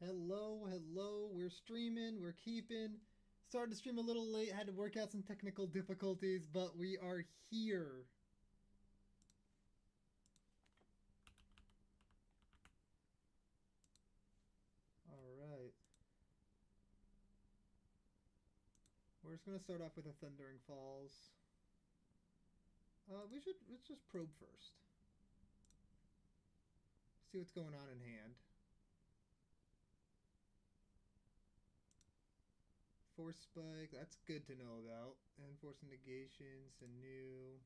Hello, hello. We're streaming, we're keeping. Started to stream a little late, had to work out some technical difficulties, but we are here. Alright. We're just gonna start off with a Thundering Falls. Let's just probe first. See what's going on in hand. Force Spike, that's good to know about. And Force Negations, a new.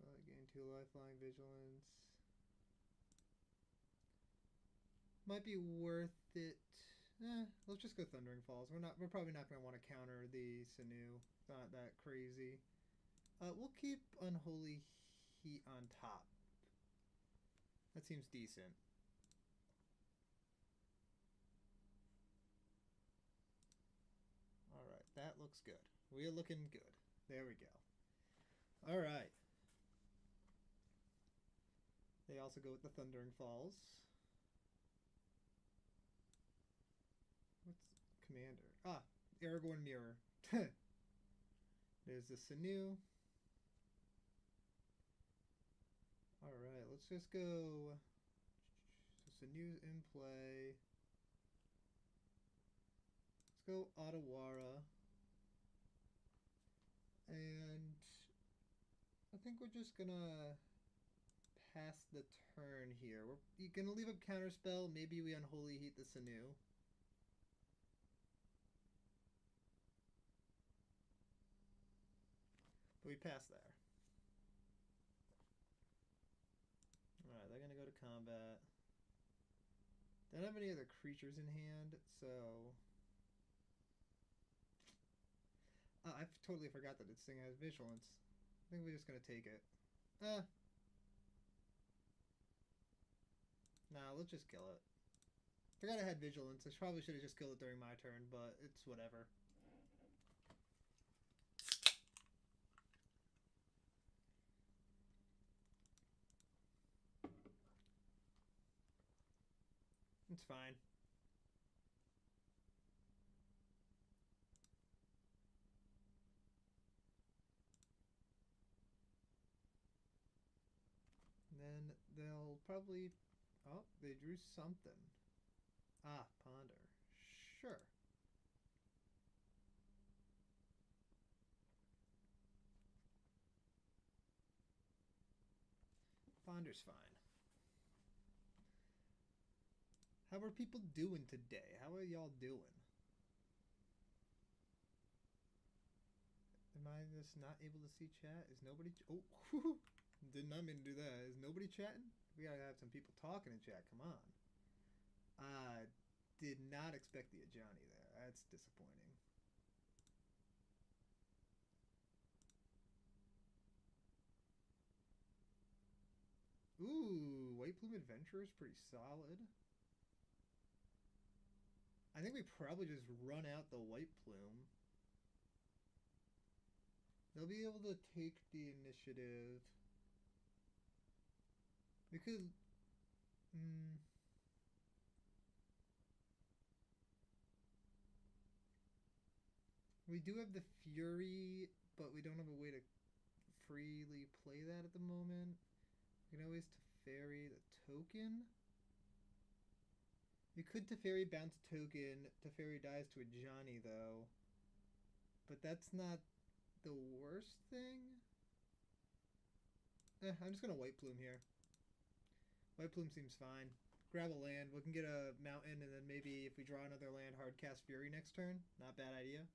Gain 2 lifeline, vigilance. Might be worth it. Let's just go Thundering Falls. We're probably not gonna want to counter the Sanu. It's not that crazy. We'll keep Unholy Heat on top. That seems decent. Alright, that looks good. We're looking good. There we go. Alright. They also go with the Thundering Falls. What's Commander? Ah, Aragorn Mirror. There's the Sanu. Alright, let's just go. So Sanu's in play. Let's go Ottawara. And I think we're just gonna pass the turn here. We're gonna leave up Counterspell. Maybe we Unholy Heat the Sanu. But we pass there. Alright, they're gonna go to combat. They don't have any other creatures in hand, so. I totally forgot that this thing has vigilance. I think we're just gonna take it. Nah, let's just kill it. Forgot I had vigilance. I probably should have just killed it during my turn, but it's whatever. It's fine. And then they'll probably... Oh, they drew something. Ah, Ponder. Sure. Ponder's fine. How are people doing today? How are y'all doing? Am I just not able to see chat? Is nobody... Oh, did not mean to do that. Is nobody chatting? We gotta have some people talking in chat. Come on. I did not expect the Ajani there. That's disappointing. Ooh, White Plume Adventurer is pretty solid. I think we probably just run out the White Plume. They'll be able to take the initiative. We could... We do have the Fury, but we don't have a way to freely play that at the moment. We can always Teferi the token. You could Teferi bounce token. Teferi dies to a Johnny, though. But that's not the worst thing. I'm just going to White Plume here. White Plume seems fine. Grab a land. We can get a mountain, and then maybe if we draw another land, hard cast Fury next turn. Not bad idea.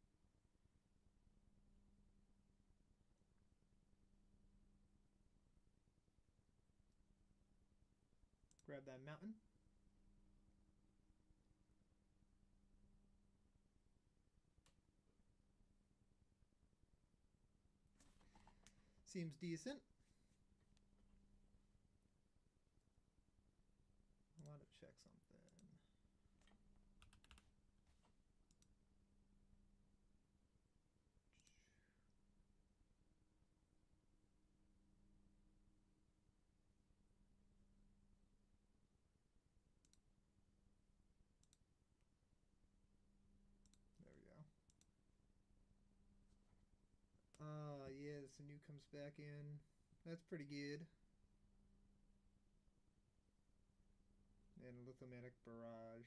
Grab that mountain. Seems decent. I want to check something. Sanu comes back in. That's pretty good. And Lithomatic Barrage.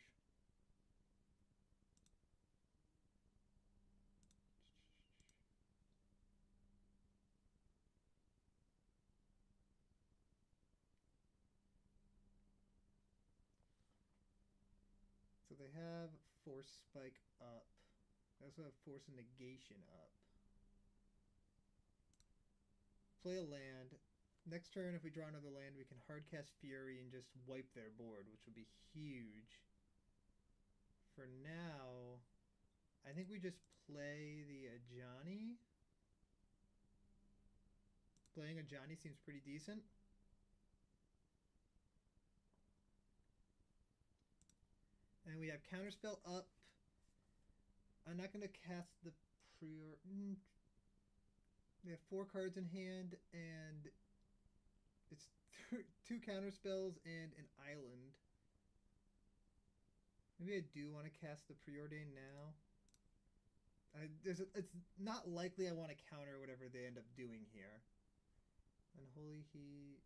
So they have Force Spike up. They also have Force Negation up. Play a land. Next turn, if we draw another land, we can hardcast Fury and just wipe their board, which would be huge. For now, I think we just play the Ajani. Playing Ajani seems pretty decent. And we have Counterspell up. I'm not going to cast the Prior. They have 4 cards in hand, and it's 2 Counterspells and an island. Maybe I do want to cast the Preordain now. It's not likely I want to counter whatever they end up doing here. Unholy Heat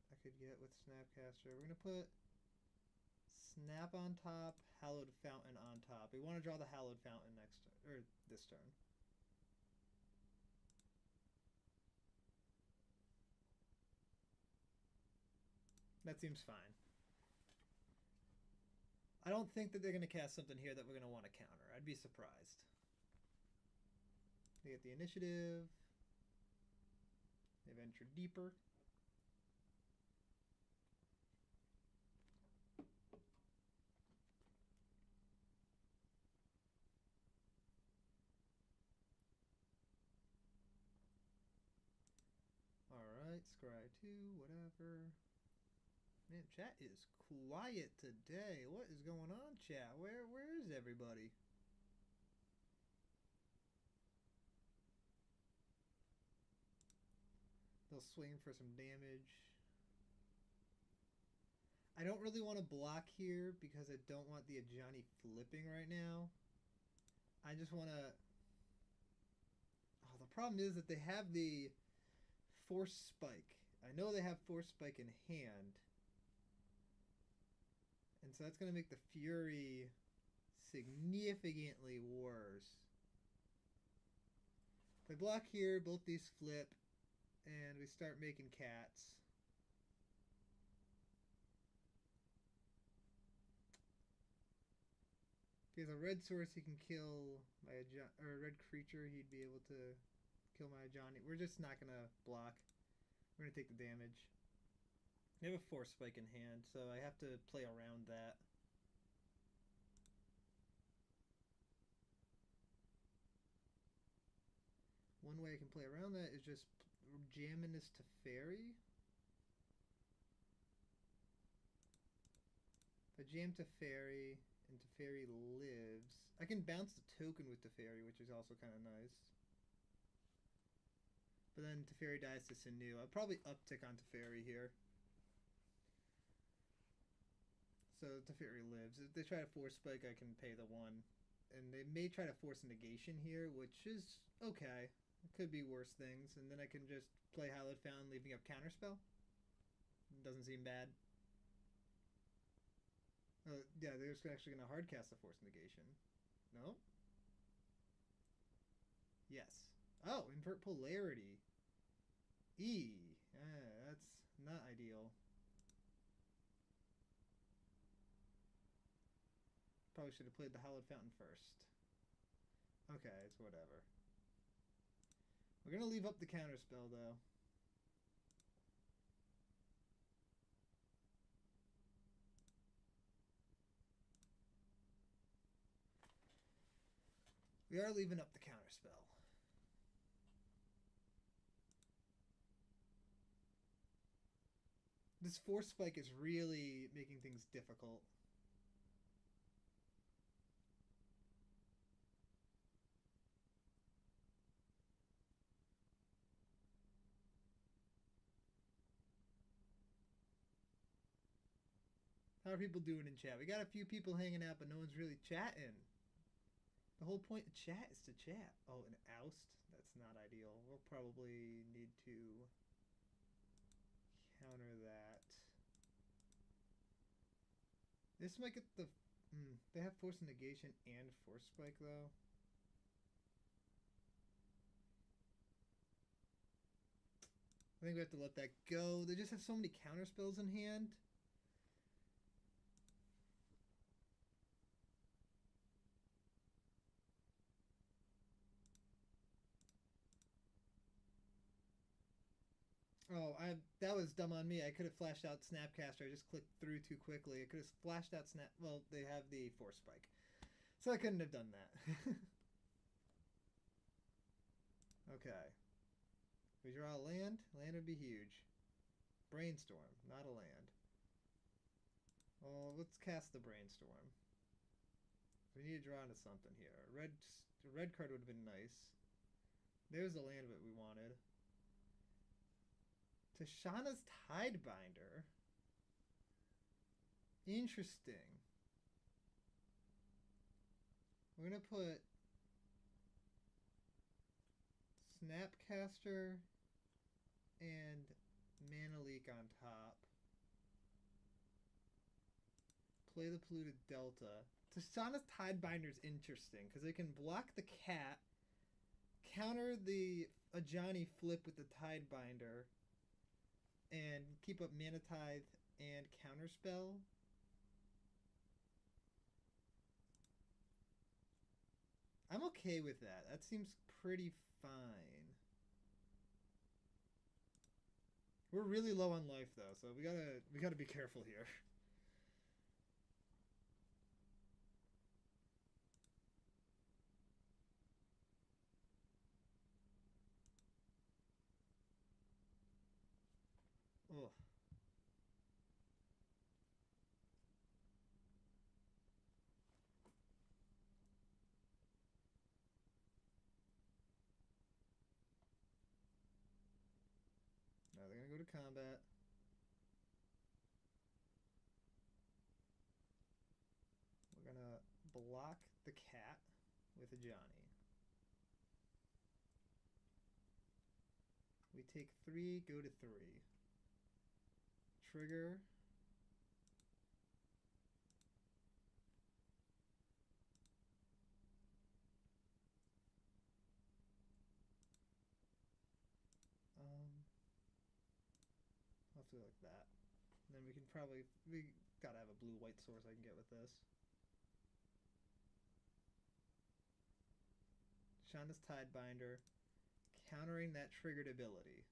I could get with Snapcaster. We're going to put Snap on top, Hallowed Fountain on top. We want to draw the Hallowed Fountain next turn, or this turn. That seems fine. I don't think that they're going to cast something here that we're going to want to counter. I'd be surprised. They get the initiative. They venture deeper. Alright, scry 2, whatever. Man, chat is quiet today. What is going on, chat? Where is everybody? They'll swing for some damage. I don't really want to block here because I don't want the Ajani flipping right now. I just want to... Oh, the problem is that they have the Force Spike. I know they have Force Spike in hand. And so that's going to make the Fury significantly worse. If I block here, both these flip, and we start making cats. If he has a red source, he can kill my or a red creature. He'd be able to kill my Ajani. We're just not going to block. We're going to take the damage. I have a Force Spike in hand, so I have to play around that. One way I can play around that is just jamming this Teferi. If I jam Teferi and Teferi lives, I can bounce the token with Teferi, which is also kind of nice. But then Teferi dies to Sanu. I'll probably uptick on Teferi here. So Teferi lives. If they try to Force Spike, I can pay the 1. And they may try to force a negation here, which is okay. It could be worse things. And then I can just play Hallowed Fountain, leaving up Counterspell. Doesn't seem bad. Yeah, they're just actually going to hardcast the Force Negation. No? Yes. Oh, Invert Polarity. That's not ideal. Probably should have played the Hallowed Fountain first. Okay, it's whatever. We're going to leave up the Counterspell, though. We are leaving up the Counterspell. This Force Spike is really making things difficult. How are people doing in chat? We got a few people hanging out, but no one's really chatting. The whole point of chat is to chat. Oh, an oust? That's not ideal. We'll probably need to counter that. This might get the... they have force negation and force spike, though. I think we have to let that go. They just have so many counter spells in hand. Oh, that was dumb on me. I could have flashed out Snapcaster. I just clicked through too quickly. I could have flashed out Snap... Well, they have the Force Spike. So I couldn't have done that. Okay. We draw a land. Land would be huge. Brainstorm, not a land. Well, let's cast the Brainstorm. We need to draw into something here. A red card would have been nice. There's the land that we wanted. Tashana's Tidebinder. Interesting. We're gonna put Snapcaster and Mana Leak on top. Play the polluted Delta. Tashana's Tidebinder is interesting because they can block the cat, counter the Ajani flip with the Tidebinder, and keep up Mana Tithe and Counterspell. I'm okay with that. That seems pretty fine. We're really low on life though, so we gotta be careful here. Ugh. Now they're gonna go to combat. We're gonna block the cat with a Johnny. We take 3, go to 3. Trigger. I'll have to like that. And then we can probably... We gotta have a blue-white source I can get with this. Shanda's Tidebinder. Countering that triggered ability.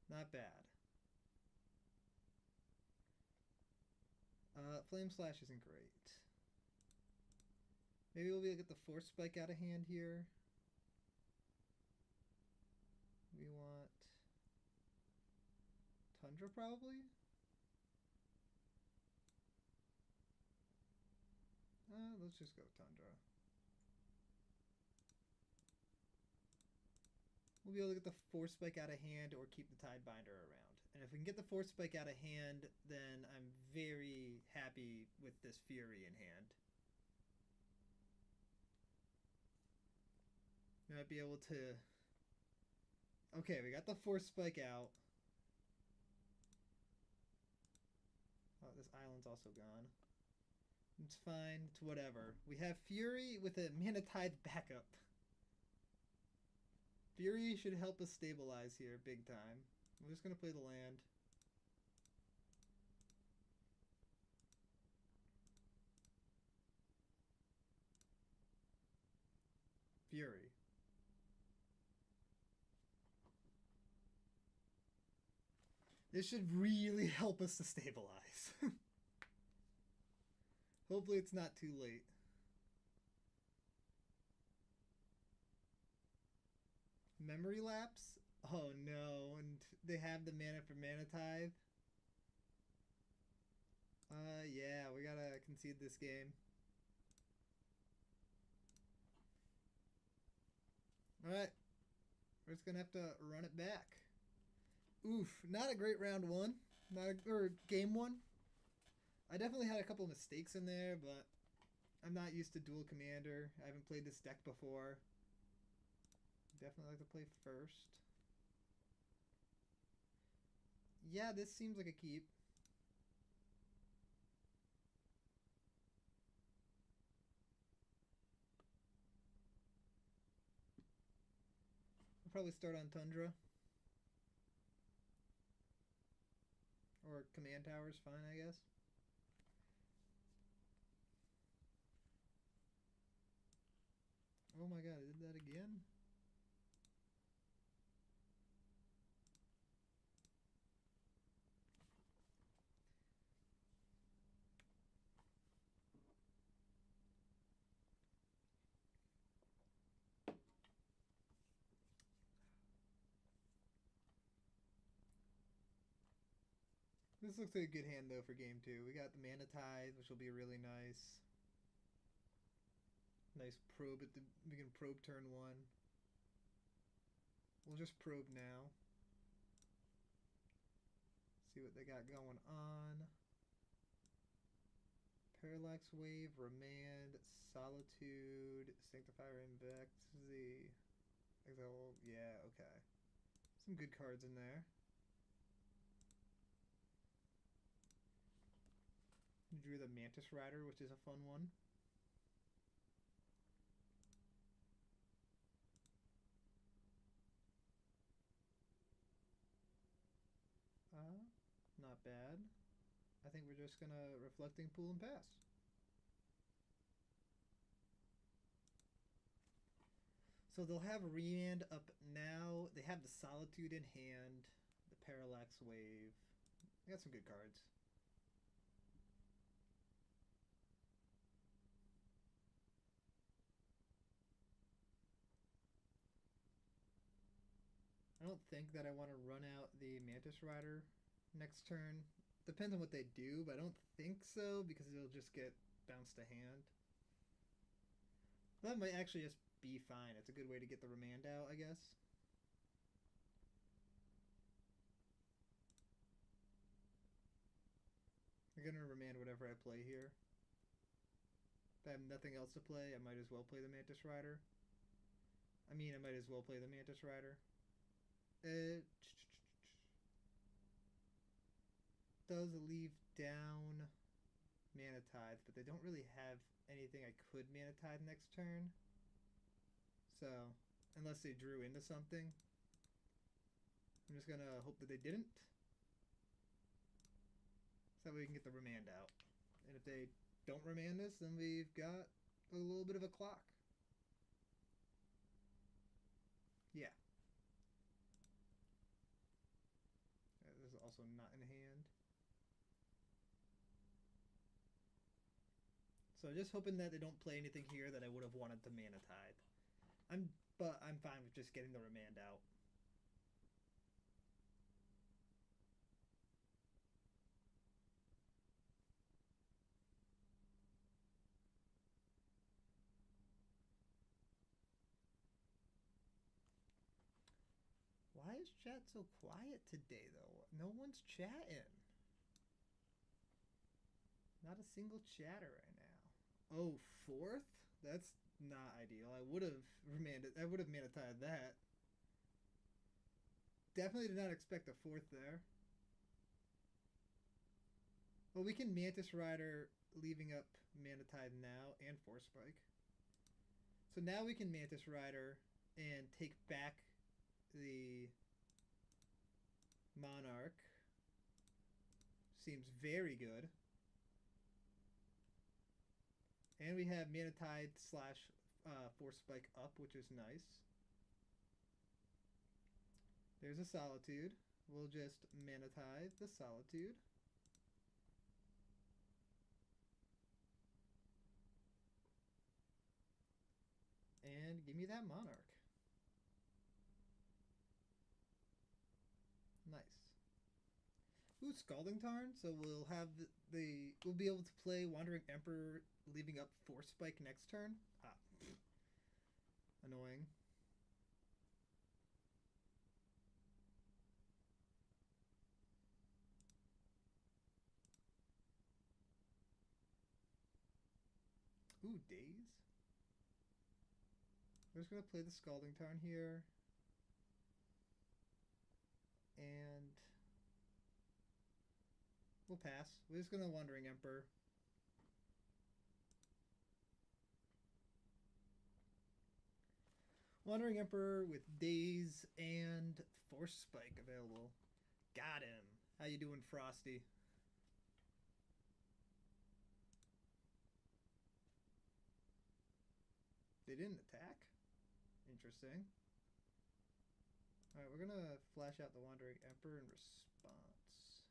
Not bad. Flame Slash isn't great. Maybe we'll be able to get the Force Spike out of hand here. We want Tundra probably? Let's just go Tundra. We'll be able to get the Force Spike out of hand or keep the Tidebinder around. And if we can get the Force Spike out of hand, then I'm very happy with this Fury in hand. We might be able to... Okay, we got the Force Spike out. Oh, this island's also gone. It's fine. It's whatever. We have Fury with a Mana Tithe backup. Fury should help us stabilize here big time. I'm just going to play the land. Fury. This should really help us to stabilize. Hopefully it's not too late. Memory lapse? Oh no, and they have the mana for Mana Tithe. Yeah, we gotta concede this game. Alright. We're just gonna have to run it back. Oof, not a great round 1. or game one. I definitely had a couple of mistakes in there, but I'm not used to dual commander. I haven't played this deck before. Definitely like to play first. Yeah, this seems like a keep. I'll probably start on Tundra. Or Command Tower's fine, I guess. Oh my god, I did that again? This looks like a good hand, though, for game 2. We got the Mana Tithe, which will be really nice. Nice probe at the... We can probe turn 1. We'll just probe now. See what they got going on. Parallax Wave, Remand, Solitude, Sanctifier Invexy. Yeah, okay. Some good cards in there. You drew the Mantis Rider, which is a fun one. Not bad. I think we're just gonna Reflecting Pool and pass. So they'll have Remand up now. They have the Solitude in hand, the Parallax Wave. They got some good cards. I don't think that I want to run out the Mantis Rider next turn. Depends on what they do, but I don't think so because it'll just get bounced to hand. That might actually just be fine. It's a good way to get the Remand out, I guess. I'm gonna Remand whatever I play here. If I have nothing else to play, I might as well play the Mantis Rider. I might as well play the Mantis Rider. Does leave down Mana Tithe, but they don't really have anything I could Mana Tithe next turn. So, unless they drew into something, I'm just gonna hope that they didn't. So that way we can get the Remand out. And if they don't Remand this, then we've got a little bit of a clock. Yeah. This is also not in hand. So just hoping that they don't play anything here that I would have wanted to Mana Tithe. But I'm fine with just getting the Remand out. Why is chat so quiet today, though? No one's chatting. Not a single chatter right now. Oh, fourth? That's not ideal. I would have Remanded. I would have Mana Tithed that. Definitely did not expect a fourth there. Well, we can Mantis Rider leaving up Mana Tithe now and Force Spike. So now we can Mantis Rider and take back the Monarch. Seems very good. And we have Mana Tithe slash Force Spike up, which is nice. There's a Solitude. We'll just Mana Tithe the Solitude. And give me that Monarch. Nice. Ooh, Scalding Tarn. So we'll have we'll be able to play Wandering Emperor leaving up Force Spike next turn. Annoying. Ooh, Days. We're just gonna play the Scalding Tarn here. And we'll pass. We're just gonna Wandering Emperor. Wandering Emperor with Daze and Force Spike available. Got him. How you doing, Frosty? They didn't attack? Interesting. Alright, we're gonna flash out the Wandering Emperor in response.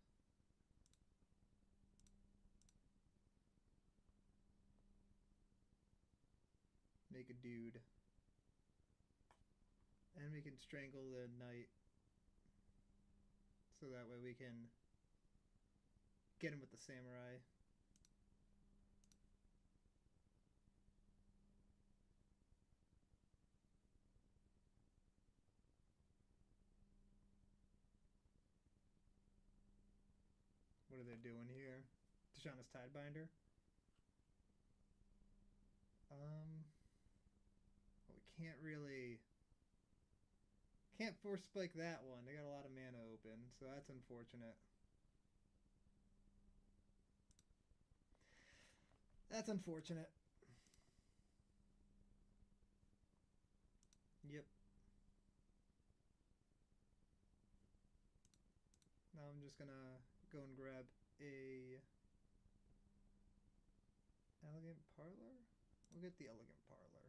Make a dude. And we can strangle the knight. So that way we can get him with the samurai. What are they doing here? Tishana's Tidebinder. We can't really... Can't Force Spike that one. They got a lot of mana open, so that's unfortunate. That's unfortunate. Yep. Now I'm just gonna go and grab a Elegant Parlor? We'll get the Elegant Parlor.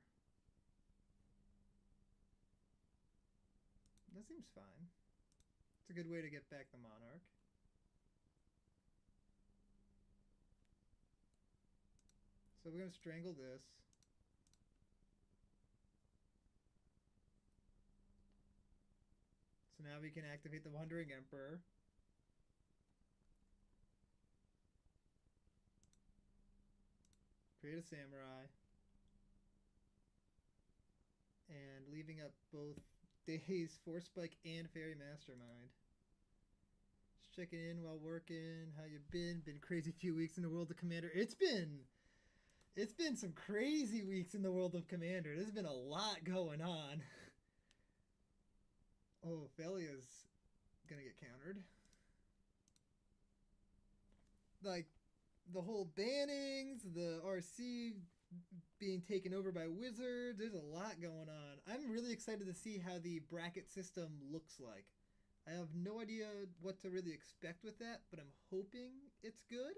That seems fine. It's a good way to get back the Monarch. So we're going to strangle this. So now we can activate the Wandering Emperor. Create a Samurai. And leaving up both Days, Force Spike, and Fairy Mastermind. Just checking in while working. How you been? Been a crazy few weeks in the world of Commander. It's been some crazy weeks in the world of Commander. There's been a lot going on. Oh, Velia's gonna get countered. Like, the whole bannings, the RC being taken over by Wizards. There's a lot going on. I'm really excited to see how the bracket system looks like. I have no idea what to really expect with that, but I'm hoping it's good.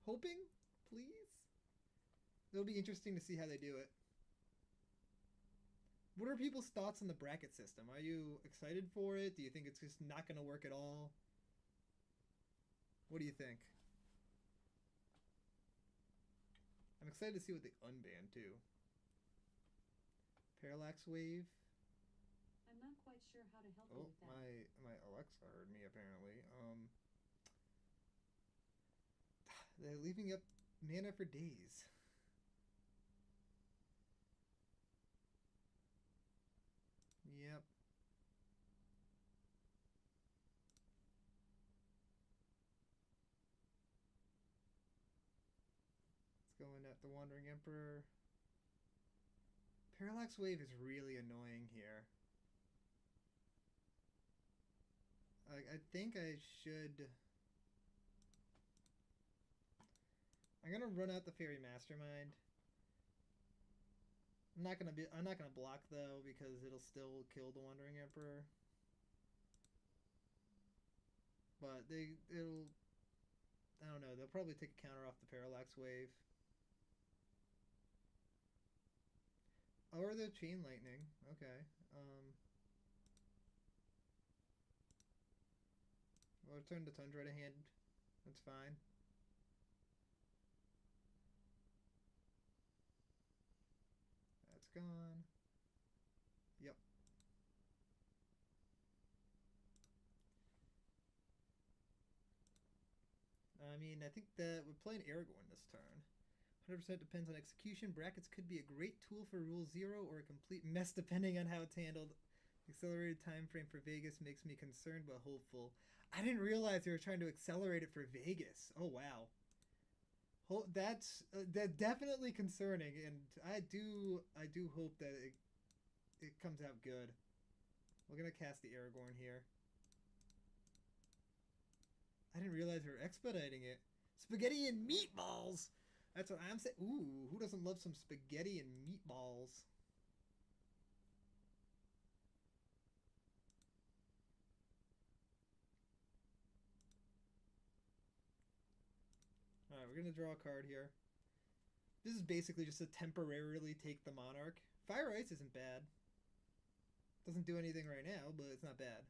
Hoping, please. It'll be interesting to see how they do it. What are people's thoughts on the bracket system? Are you excited for it? Do you think it's just not going to work at all? What do you think? I'm excited to see what they unban too. Parallax Wave. I'm not quite sure how to help you with that. My Alexa heard me apparently. They're leaving up mana for Days. Yep. Let's go in at the Wandering Emperor. Parallax Wave is really annoying here. I think I should... I'm gonna run out the Fairy Mastermind. I'm not gonna block though because it'll still kill the Wandering Emperor. But I don't know, they'll probably take a counter off the Parallax Wave. Or the Chain Lightning. Okay. We'll turn the Tundra to hand. That's fine. That's gone. Yep. I mean, I think that we're playing Aragorn this turn. 100% depends on execution. Brackets could be a great tool for Rule 0 or a complete mess depending on how it's handled. Accelerated time frame for Vegas makes me concerned but hopeful. I didn't realize they were trying to accelerate it for Vegas. Oh, wow. That's definitely concerning, and I do hope that it comes out good. We're gonna cast the Aragorn here. I didn't realize we were expediting it. Spaghetti and meatballs. That's what I'm saying. Ooh, who doesn't love some spaghetti and meatballs? All right, we're gonna draw a card here. This is basically just to temporarily take the Monarch. Fire Ice isn't bad. Doesn't do anything right now, but it's not bad.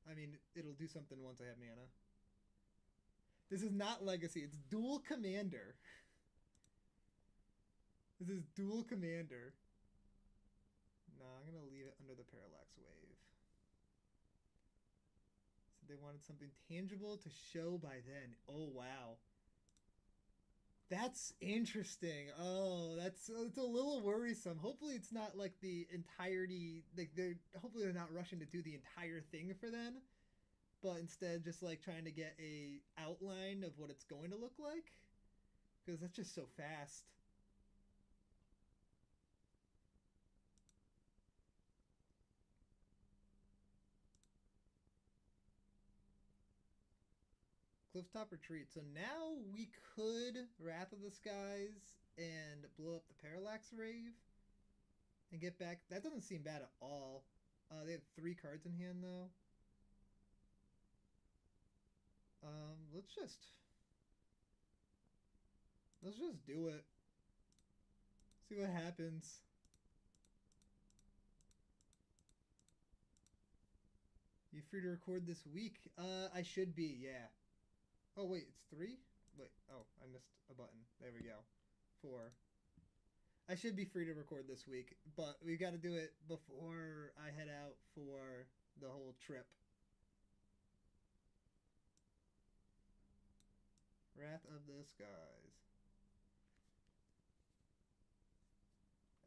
I mean, it'll do something once I have mana. This is not Legacy. It's Dual Commander. This is Dual Commander. Nah, I'm going to leave it under the Parallax Wave. So they wanted something tangible to show by then. Oh, wow. That's interesting. Oh, it's a little worrisome. Hopefully it's not like the entirety, like hopefully they're not rushing to do the entire thing for then, but instead just like trying to get a outline of what it's going to look like, because that's just so fast. Clifftop Retreat. So now we could Wrath of the Skies and blow up the Parallax Rave and get back. That doesn't seem bad at all. They have 3 cards in hand though. Let's just do it. See what happens. You free to record this week? I should be, yeah. Oh wait, it's 3? Wait, oh, I missed a button. There we go. 4. I should be free to record this week, but we got to do it before I head out for the whole trip. Wrath of the Skies.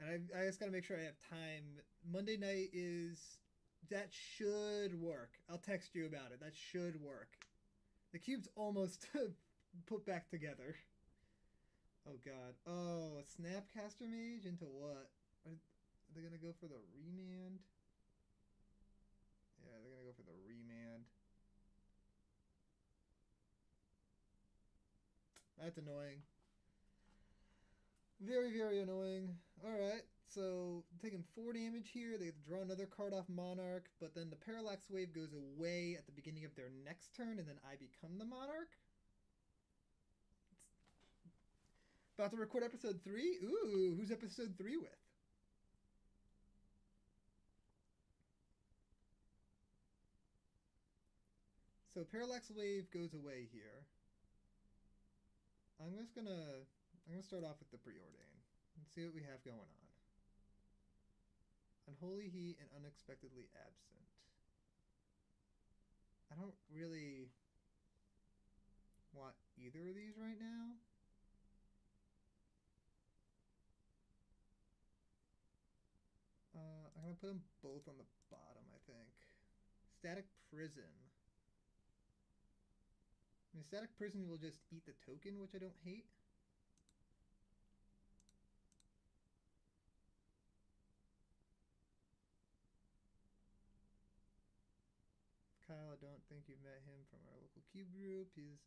And I just got to make sure I have time. Monday night is... That should work. I'll text you about it. That should work. The cube's almost put back together. Oh god. Oh, a Snapcaster Mage into what? Are they gonna go for the remand? Yeah, they're gonna go for the remand. That's annoying. Very, very annoying. Alright, so taking 4 damage here. They have to draw another card off Monarch, but then the Parallax Wave goes away at the beginning of their next turn, and then I become the Monarch. About to record episode 3? Ooh, who's episode 3 with? So Parallax Wave goes away here. I'm gonna start off with the Preordain and see what we have going on. Unholy Heat and Unexpectedly Absent. I don't really want either of these right now. I'm gonna put them both on the bottom, I think. Static Prison. I mean, Static Prison will just eat the token, which I don't hate. Kyle, I don't think you've met him from our local cube group. He's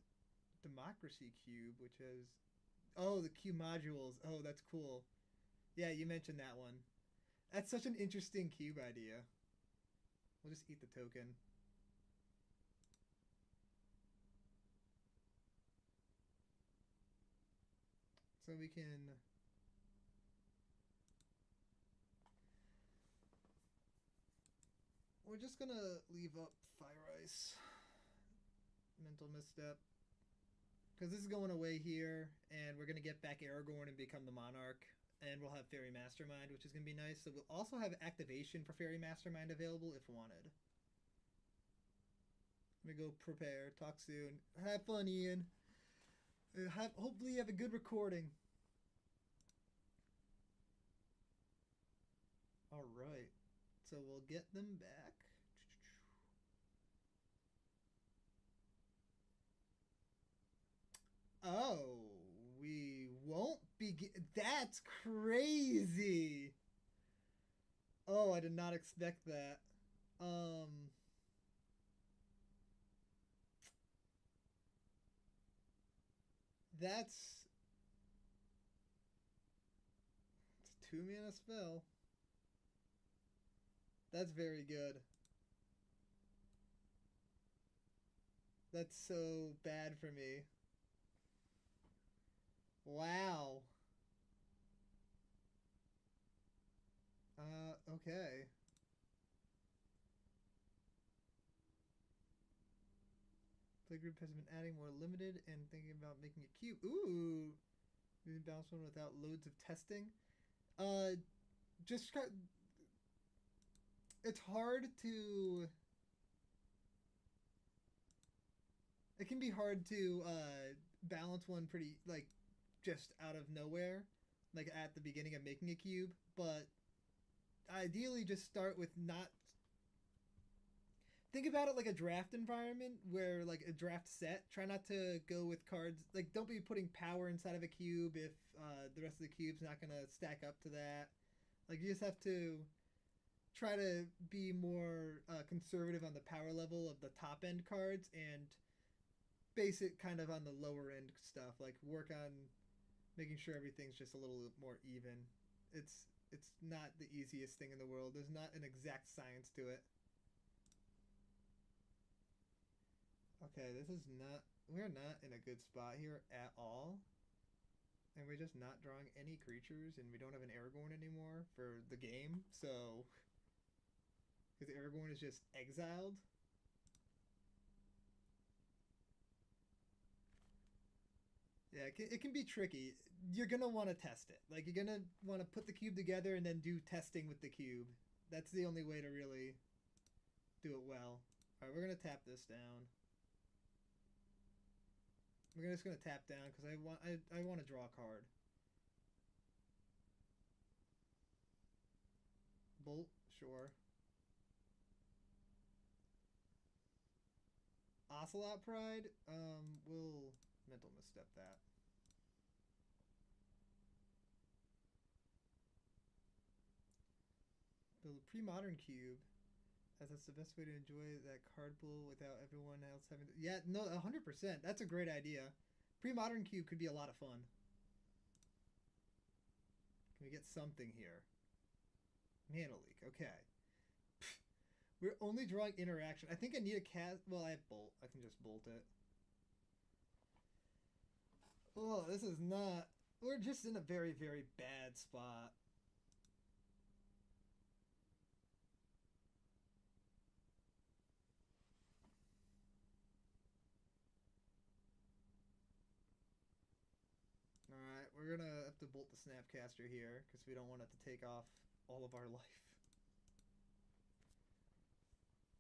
Democracy Cube, which has... Oh, the cube modules. Oh, that's cool. Yeah, you mentioned that one. That's such an interesting cube idea. We'll just eat the token. So we can... We're just gonna leave up Fire Ice. Mental Misstep. Because this is going away here, and we're gonna get back Aragorn and become the Monarch. And we'll have Fairy Mastermind, which is going to be nice. So we'll also have activation for Fairy Mastermind available if wanted. Let me go prepare. Talk soon. Have fun, Ian. Hopefully you have a good recording. Alright. So we'll get them back. That's crazy. Oh, I did not expect that. That's it's a 2-mana spell. That's very good. That's so bad for me. Wow. Okay. Playgroup has been adding more limited and thinking about making a cube. Ooh. Maybe bounce one without loads of testing. Just it's hard to. It can be hard to balance one pretty like just out of nowhere, like at the beginning of making a cube. But ideally, just start with not. Think about it like a draft environment where like a draft set. Try not to go with cards like don't be putting power inside of a cube if the rest of the cube's not gonna stack up to that. Like you just have to try to be more conservative on the power level of the top end cards and basic kind of on the lower end stuff. Like work on making sure everything's just a little more even. It's not the easiest thing in the world. There's not an exact science to it. Okay, this is not. We're not in a good spot here at all. And we're just not drawing any creatures, and we don't have an Aragorn anymore for the game, so. Because Aragorn is just exiled. Yeah, it can be tricky. You're going to want to test it. Like, you're going to want to put the cube together and then do testing with the cube. That's the only way to really do it well. Alright, we're going to tap this down. We're just gonna tap down because I want to draw a card. Bolt, sure. Ocelot Pride, we'll mental misstep that. Build a pre-modern cube, as that's the best way to enjoy that card pool without everyone else having to... Yeah, no, 100%. That's a great idea. Pre-modern cube could be a lot of fun. Can we get something here? Mana Leak, okay. We're only drawing interaction. I think I need a cast... Well, I have Bolt. I can just Bolt it. Oh, this is not... We're just in a very, very bad spot. Alright, we're gonna have to bolt the Snapcaster here, because we don't want it to take off all of our life.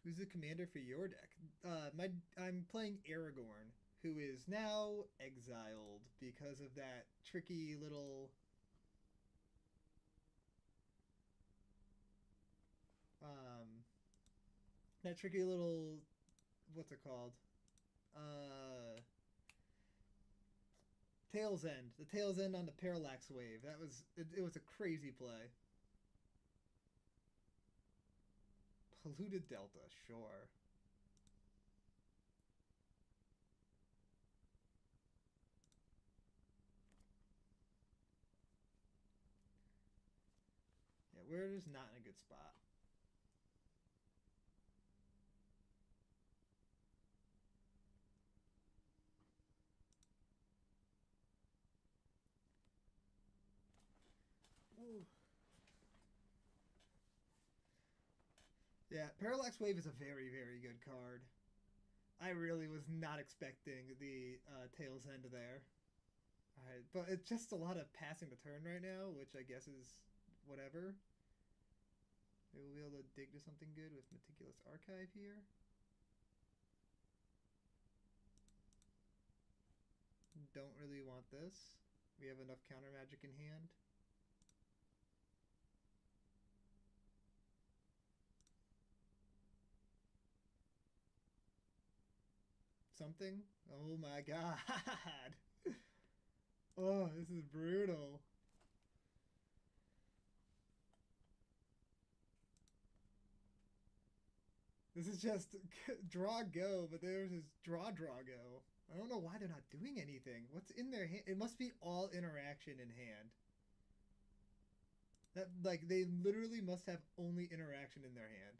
Who's the commander for your deck? I'm playing Aragorn, who is now exiled because of that tricky little... that tricky little... What's it called? Tail's End. The Tail's End on the Parallax Wave. That was... It was a crazy play. Polluted Delta, sure. Yeah, we're just not in a good spot. Ooh. Yeah, Parallax Wave is a very, very good card. I really was not expecting the Tail's End there. Alright, but it's just a lot of passing the turn right now, which I guess is whatever. Maybe we'll be able to dig to something good with Meticulous Archive here. Don't really want this. We have enough counter magic in hand. Something? Oh my god! Oh, this is brutal. This is just draw go, but there's just draw go. I don't know why they're not doing anything. What's in their hand? It must be all interaction in hand. That like they literally must have only interaction in their hand.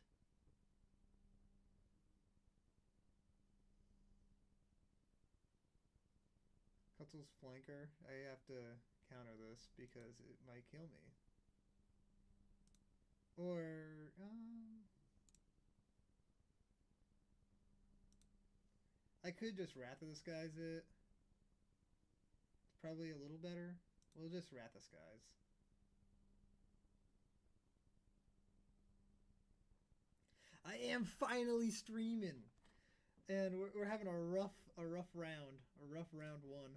Kutzel's flanker. I have to counter this because it might kill me. Or I could just Wrath of the Skies it. It's probably a little better. We'll just Wrath of Skies. I am finally streaming, and we're having a rough round, a rough round one.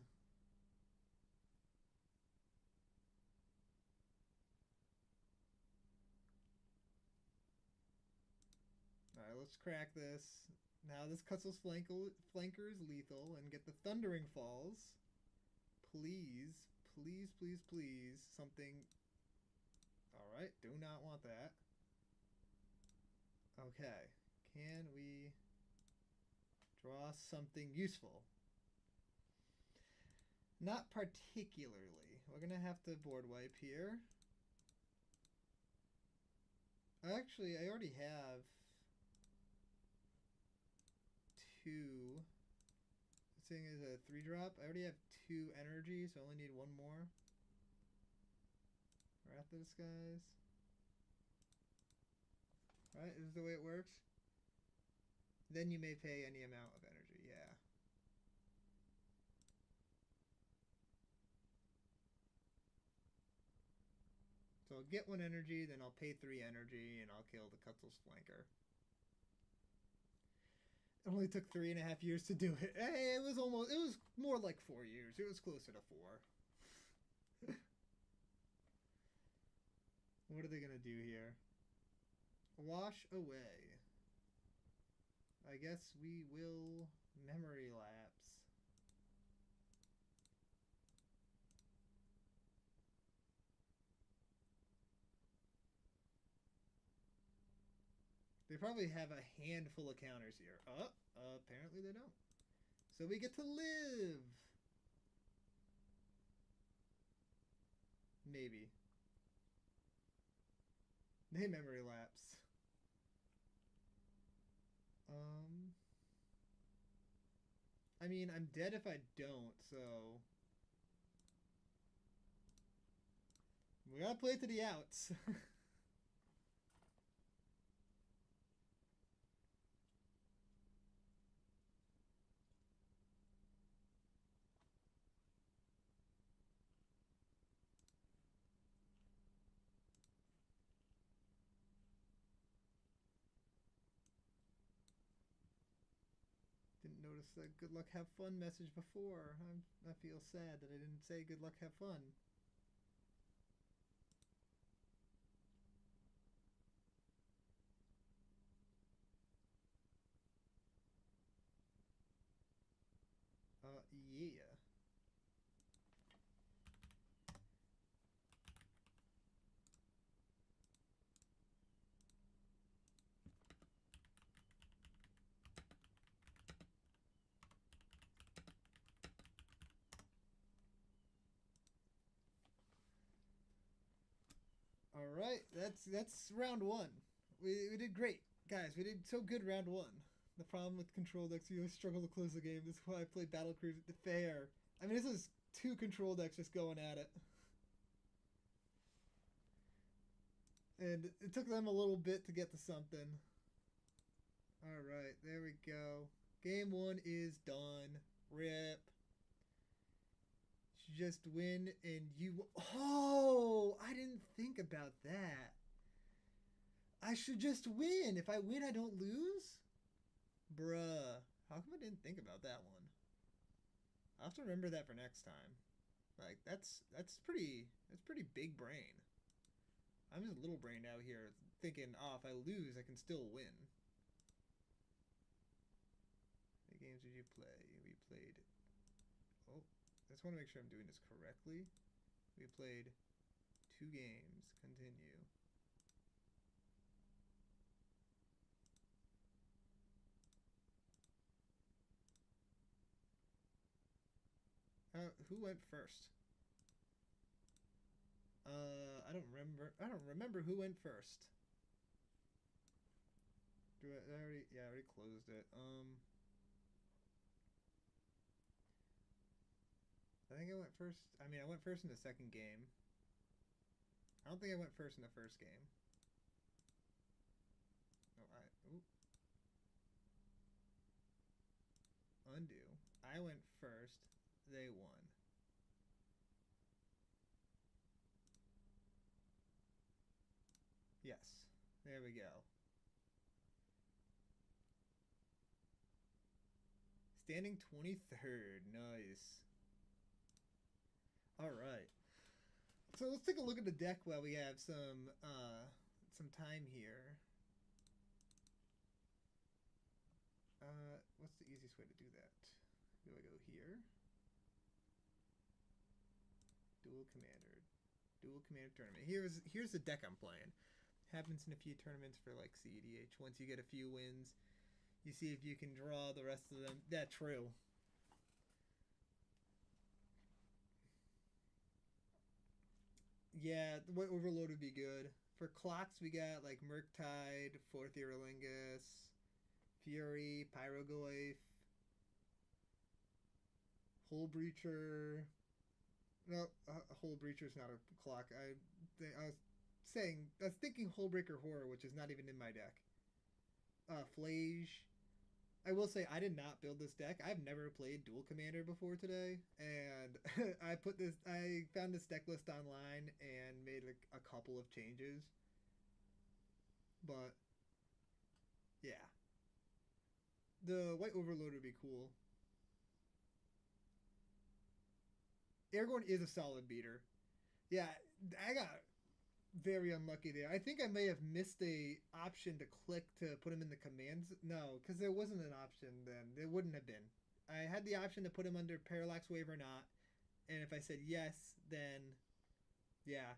All right, let's crack this. Now this Cutsel's flanker is lethal, and get the Thundering Falls. Please, please, please, please, something. All right, do not want that. Okay, can we draw something useful? Not particularly. We're gonna have to board wipe here. Actually, I already have two. This thing is a 3-drop. I already have 2 energy, so I only need 1 more. Wrath of the Skies. Right? Is this the way it works? Then you may pay any amount of energy, yeah. So I'll get 1 energy, then I'll pay 3 energy, and I'll kill the Cutzel's flanker. It only took 3.5 years to do it. Hey, it was more like 4 years. It was closer to 4. What are they gonna do here? Wash away. I guess we will memory lapse. They probably have a handful of counters here. Apparently they don't. So we get to live. Maybe. They memory lapse. I mean, I'm dead if I don't, so we gotta play to the outs. Didn't notice the good luck have fun message before. I feel sad that I didn't say good luck have fun. Yeah. All right, that's round 1. We did great, guys. We did so good round 1. The problem with control decks, you always struggle to close the game. This is why I play Battle Cruise at the fair. I mean, this is 2 control decks just going at it. And it took them a little bit to get to something. Alright, there we go. Game 1 is done. Rip. Just win and you... Oh! I didn't think about that. I should just win. If I win, I don't lose? Bruh. How come I didn't think about that one? I'll have to remember that for next time. Like, that's pretty big brain. I'm just little brain out here thinking, if I lose, I can still win. What games did you play? We played... Oh, I just want to make sure I'm doing this correctly. We played 2 games. Continue. Who went first? I don't remember. I don't remember who went first. Do I already? Yeah, I already closed it. I think I went first. I mean, I went first in the second game. I don't think I went first in the first game. Ooh. Undo. I went first. They won. Yes. There we go. Standing 23rd. Nice. All right. So let's take a look at the deck while we have some time here. What's the easiest way to do that? Do I go here? Dual Commander. Dual Commander tournament. Here's the deck I'm playing. Happens in a few tournaments for like CEDH. Once you get a few wins, you see if you can draw the rest of them. That's true. Yeah, the White Overload would be good. For clocks, we got like Murktide, Fourth Earlingus, Fury, Pyroglyph, Hull Breacher. No, Hull Breacher's not a clock. I was thinking Hullbreaker Horror, which is not even in my deck. Flage. I will say I did not build this deck. I've never played Dual Commander before today, and I found this deck list online and made a couple of changes. But yeah, the White Overload would be cool. Aragorn is a solid beater. Yeah, I got very unlucky there. I think I may have missed a option to click to put him in the commands. No, because there wasn't an option then. There wouldn't have been. I had the option to put him under Parallax Wave or not. And if I said yes, then yeah.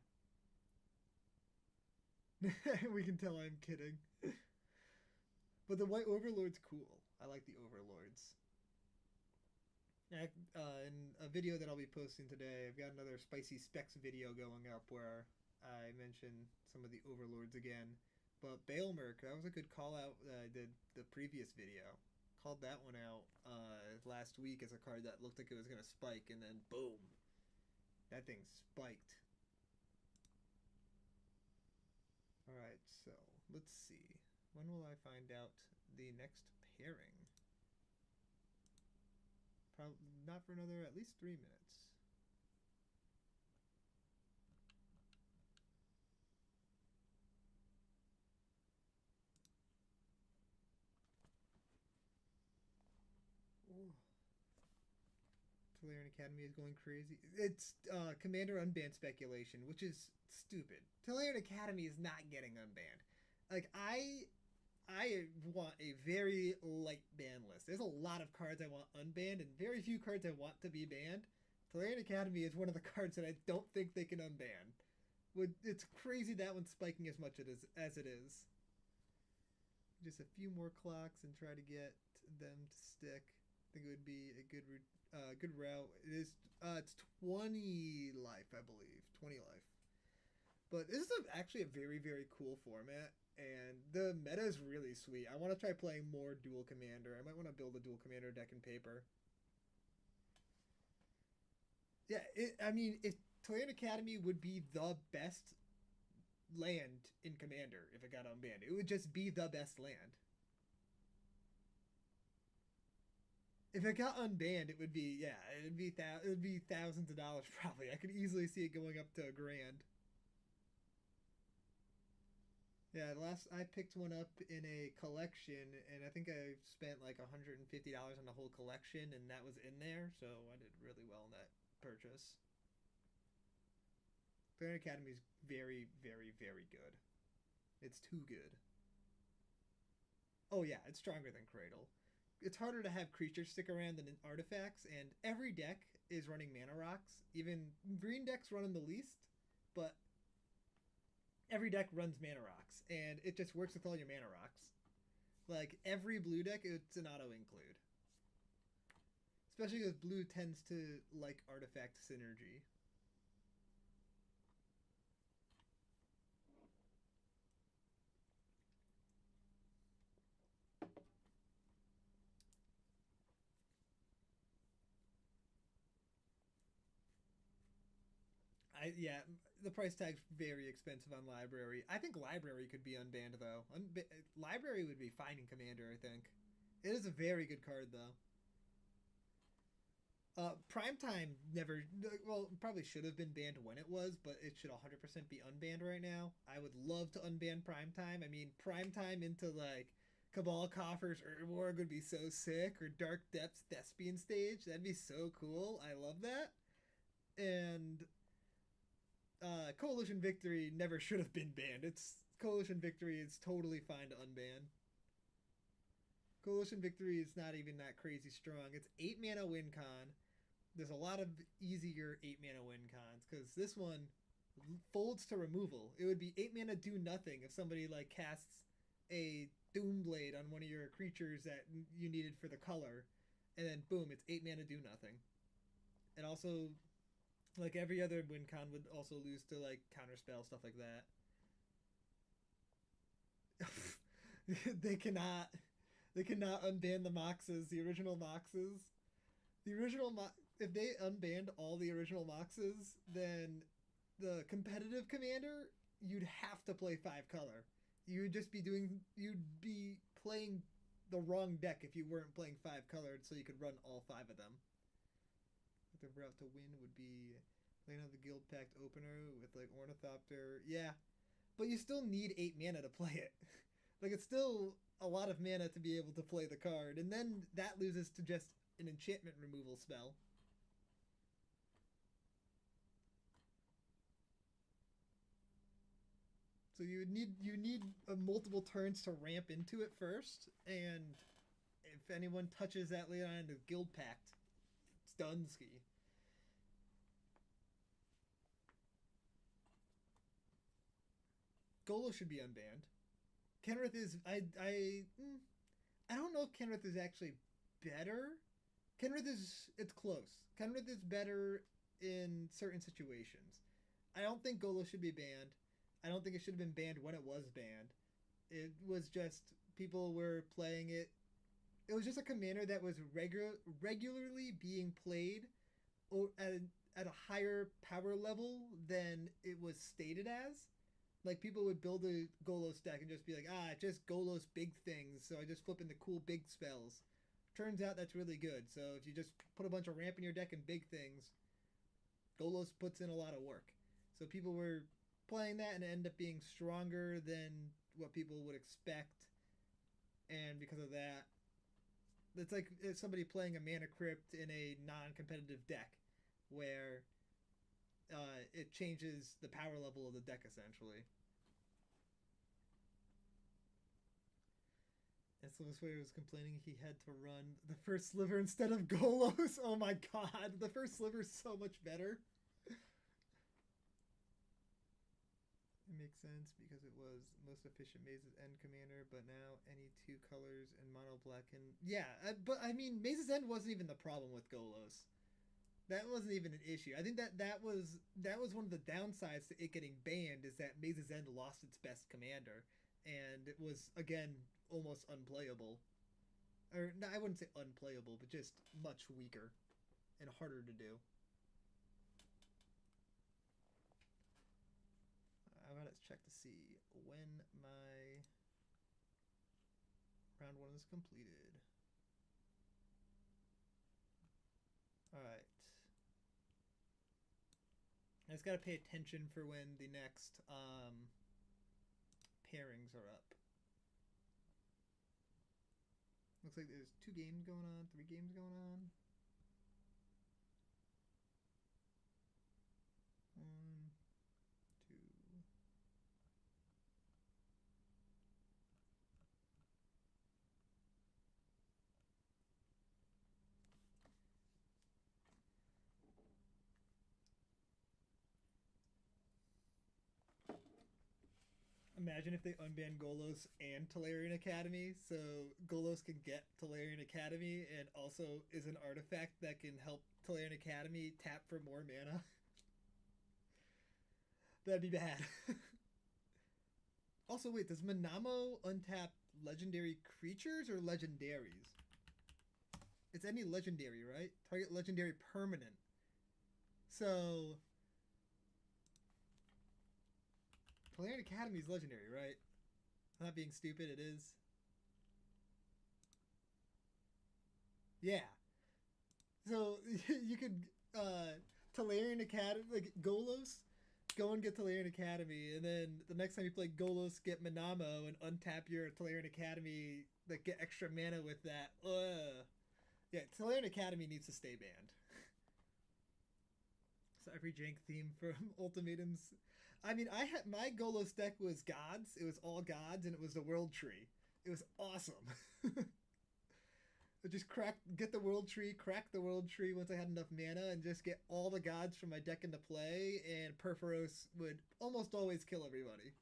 We can tell I'm kidding. But the White Overlord's cool. I like the Overlords. In a video that I'll be posting today, I've got another Spicy Specs video going up where I mention some of the Overlords again. But Baelmerk, that was a good call out that I did the previous video. Called that one out last week as a card that looked like it was going to spike, and then boom. That thing spiked. Alright, so let's see. When will I find out the next pairing? Probably not for another at least 3 minutes. Tolarian Academy is going crazy. It's Commander unbanned speculation, which is stupid. Tolarian Academy is not getting unbanned. Like I want a very light ban list. There's a lot of cards I want unbanned and very few cards I want to be banned. Tolarian Academy is one of the cards that I don't think they can unban. It's crazy that one's spiking as much as it is. Just a few more clocks and try to get them to stick. I think it would be a good route. It is it's 20 life, I believe. 20 life. But this is actually a very, very cool format. And the meta is really sweet. I want to try playing more Dual Commander. I might want to build a Dual Commander deck in paper. Yeah, I mean, if Tolarian Academy would be the best land in Commander if it got unbanned. It would just be the best land. If it got unbanned, it would be it would be thousands of dollars probably. I could easily see it going up to $1,000. Yeah, I picked one up in a collection, and I think I spent like $150 on the whole collection, and that was in there, so I did really well in that purchase. Tolarian Academy is very, very, very good. It's too good. Oh yeah, it's stronger than Cradle. it's harder to have creatures stick around than artifacts, and every deck is running mana rocks. Even green decks run them the least, but every deck runs mana rocks, and it just works with all your mana rocks. Like every blue deck, it's an auto include. Especially because blue tends to like artifact synergy. Yeah, the price tag's very expensive on library. I think library could be unbanned though. Library would be fine in Commander. I think it is a very good card though. Primetime never, well, probably should have been banned when it was, but it should 100% be unbanned right now. I would love to unban Primetime. I mean, Primetime into like Cabal Coffers Urborg would be so sick, or Dark Depths Thespian Stage. That'd be so cool. I love that. And Coalition Victory never should have been banned. It's Coalition Victory is totally fine to unban. Coalition Victory is not even that crazy strong. It's 8 mana win con. There's a lot of easier 8 mana win cons because this one folds to removal. It would be 8 mana do nothing if somebody like casts a Doomblade on one of your creatures that you needed for the color, and then boom, it's 8 mana do nothing. And also, like every other win con would also lose to like counterspell, stuff like that. they cannot unban the Moxes, the original Moxes. If they unbanned all the original Moxes, then the competitive commander, you'd have to play 5 color. You'd be playing the wrong deck if you weren't playing 5 colored, so you could run all 5 of them. The route to win would be playing on the Guild Pact opener with like Ornithopter. Yeah, but you still need 8 mana to play it. Like it's still a lot of mana to be able to play the card, and then that loses to just an enchantment removal spell. So you need multiple turns to ramp into it first, and if anyone touches that later on into Guild Pact, it's Dunsky. Golo should be unbanned. Kenrith is I don't know if Kenrith is actually better. It's close. Kenrith is better in certain situations. I don't think Golo should be banned. I don't think it should have been banned when it was banned. It was just people were playing it. It was just a commander that was regularly being played or at a higher power level than it was stated as. Like people would build a Golos deck and just be like, just Golos big things, so I just flip in the cool big spells. Turns out that's really good. So if you just put a bunch of ramp in your deck and big things, Golos puts in a lot of work. So people were playing that and it ended up being stronger than what people would expect. And because of that, it's like somebody playing a Mana Crypt in a non-competitive deck where it changes the power level of the deck essentially. And so this way was complaining he had to run the first sliver instead of Golos. Oh my god, the first sliver is so much better. It makes sense because it was most efficient Maze's End commander, but now any 2 colors and mono black can... Yeah, but I mean, Maze's End wasn't even the problem with Golos. That wasn't even an issue. I think that was one of the downsides to it getting banned, is that Maze's End lost its best commander, and it was again almost unplayable. Or no, I wouldn't say unplayable, but just much weaker and harder to do. I gotta check to see when my round 1 is completed. All right. I just gotta pay attention for when the next pairings are up. Looks like there's 2 games going on, 3 games going on. 1, 2. imagine if they unban Golos and Tolarian Academy, so Golos can get Tolarian Academy and also is an artifact that can help Tolarian Academy tap for more mana. That'd be bad. Also, wait, does Manamo untap legendary creatures or legendaries? It's any legendary, right? Target legendary permanent. So Tolarian Academy is legendary, right? I'm not being stupid, it is. Yeah. So you could Tolarian Academy, like Golos, go and get Tolarian Academy, and then the next time you play Golos, get Manamo and untap your Tolarian Academy, like get extra mana with that. Yeah, Tolarian Academy needs to stay banned. So every jank theme from Ultimatums. I mean, I had my Golos deck was gods. It was all gods, and it was the World Tree. It was awesome. Just get the World Tree, crack the World Tree once I had enough mana, and just get all the gods from my deck into play, and Perforos would almost always kill everybody.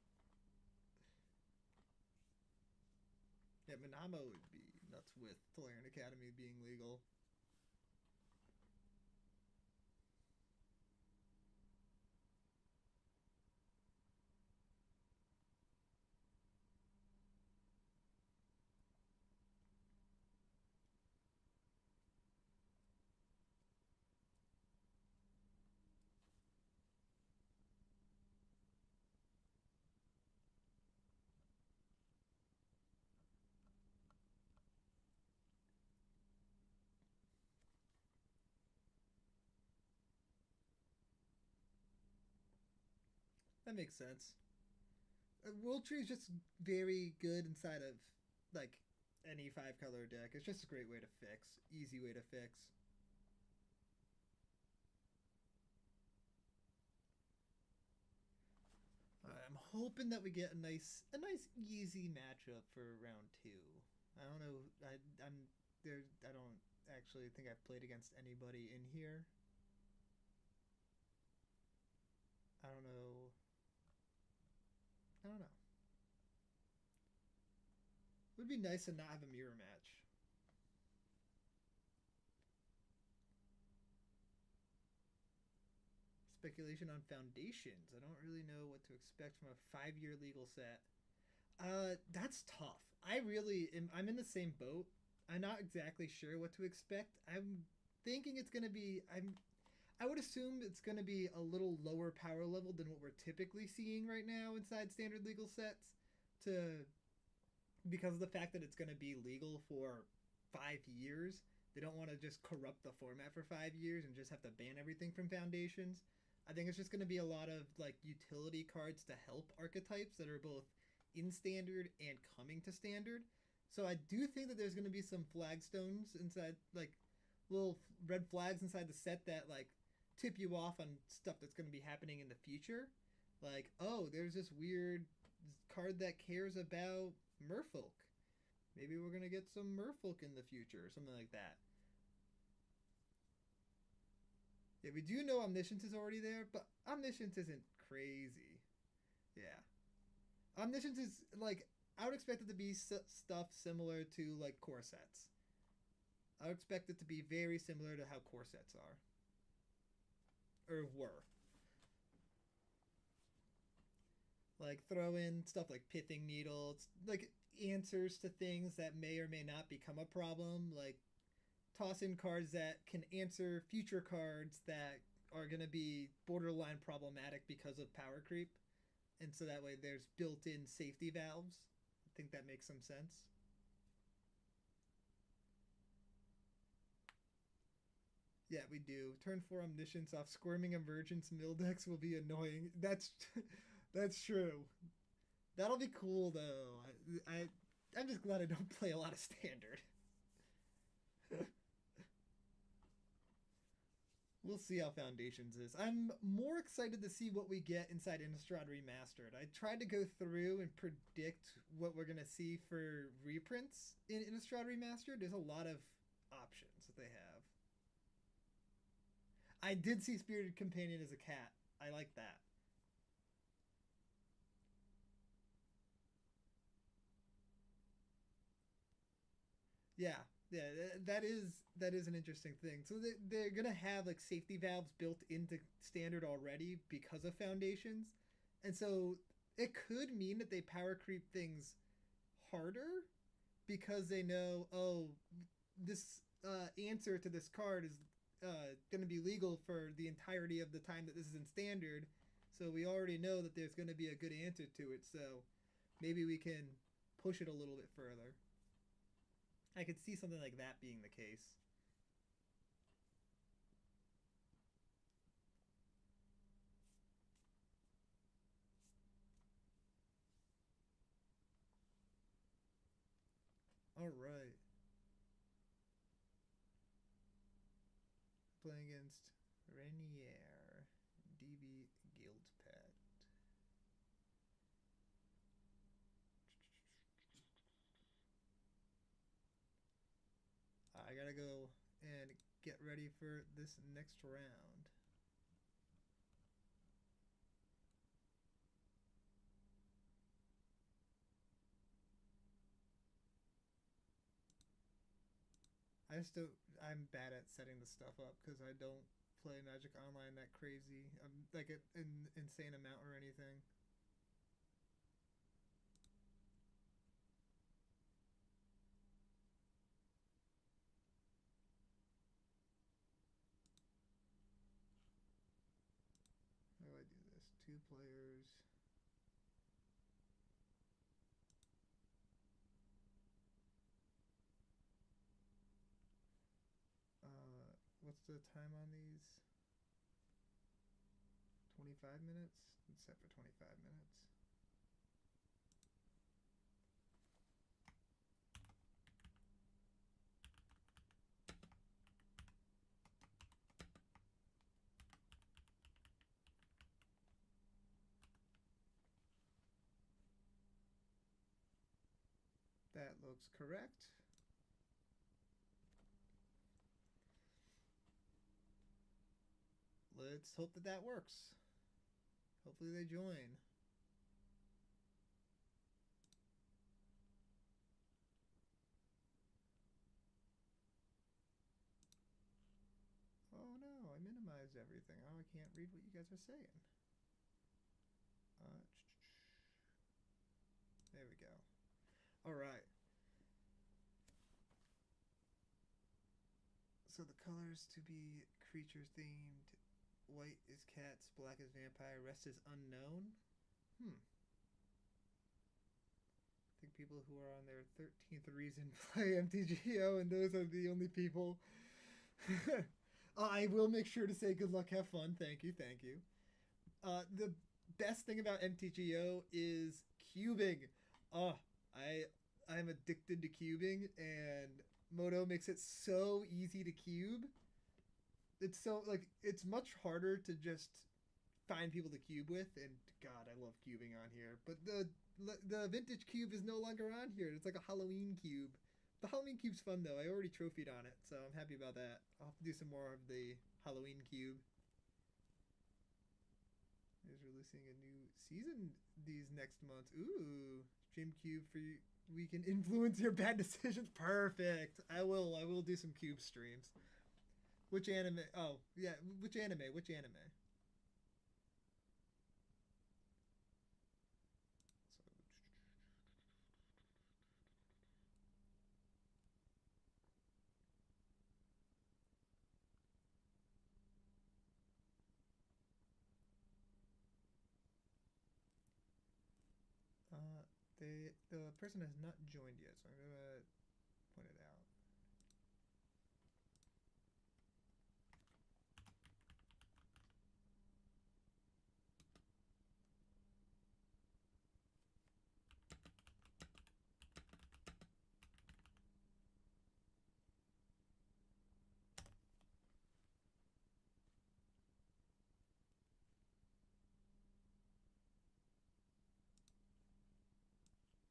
Yeah, Manamo would be nuts with Tolarian Academy being legal. That makes sense. World Tree is just very good inside of like any 5-color deck. It's just a great way to fix, easy way to fix. I'm hoping that we get a nice easy matchup for round 2. I don't know. I'm there. I don't actually think I've played against anybody in here. I don't know. I don't know. It would be nice to not have a mirror match. Speculation on foundations. I don't really know what to expect from a 5-year legal set. That's tough. I'm in the same boat. I'm not exactly sure what to expect. I'm thinking it's gonna be. I would assume it's gonna be a little lower power level than what we're typically seeing right now inside standard legal sets. To Because of the fact that it's gonna be legal for 5 years. They don't want to just corrupt the format for 5 years and just have to ban everything from foundations. I think it's just going to be a lot of like utility cards to help archetypes that are both in standard and coming to standard. So I do think that there's going to be some flagstones inside, like little red flags inside the set that like tip you off on stuff that's going to be happening in the future. Like, oh, there's this weird card that cares about merfolk. Maybe we're going to get some merfolk in the future or something like that. Yeah, we do know Omniscience is already there, but Omniscience isn't crazy. Yeah. Omniscience is, like, I would expect it to be stuff similar to, like, core sets. I would expect it to be very similar to how core sets are. Or were. Like, throw in stuff like Pithing Needle. It's, like, answers to things that may or may not become a problem. Like, toss in cards that can answer future cards that are going to be borderline problematic because of power creep. And so that way there's built-in safety valves. I think that makes some sense. Yeah, we do. Turn 4 Omniscience off Squirming Emergence Mildex will be annoying. That's true. That'll be cool though. I'm just glad I don't play a lot of standard. We'll see how Foundations is. I'm more excited to see what we get inside Innistrad Remastered. I tried to go through and predict what we're going to see for reprints in Innistrad Remastered. There's a lot of options that they have. I did see Spirited Companion as a cat. I like that. Yeah, yeah, that is an interesting thing. So they're gonna have like safety valves built into standard already because of foundations, and so it could mean that they power creep things harder because they know, oh, this answer to this card is going to be legal for the entirety of the time that this is in standard. So we already know that there's going to be a good answer to it. So maybe we can push it a little bit further. I could see something like that being the case. All right. Playing against Renier, DB Guild Pet. I gotta go and get ready for this next round. I just don't. I'm bad at setting the stuff up because I don't play Magic Online that crazy. I'm like an insane amount or anything. How do I do this? Two players. What's the time on these? 25 minutes? It's set for 25 minutes. That looks correct. Let's hope that that works. Hopefully they join. Oh no, I minimized everything. Oh, I can't read what you guys are saying. Uh, there we go. All right. So the colors to be creature themed. White is cats, black is vampire, rest is unknown. I think people who are on their 13th reason play MTGO, and those are the only people. I will make sure to say good luck, have fun. Thank you, thank you. The best thing about MTGO is cubing. Oh, I'm addicted to cubing, and Moto makes it so easy to cube. It's so like it's much harder to just find people to cube with, and God, I love cubing on here. But the vintage cube is no longer on here. It's like a Halloween cube. The Halloween cube's fun though. I already trophied on it, so I'm happy about that. I'll have to do some more of the Halloween cube. Is releasing a new season these next months. Ooh, Dream Cube for you. We can influence your bad decisions. Perfect. I will. I will do some cube streams. Which anime? Oh, yeah. Which anime? Which anime? The person has not joined yet, so I'm gonna point it out.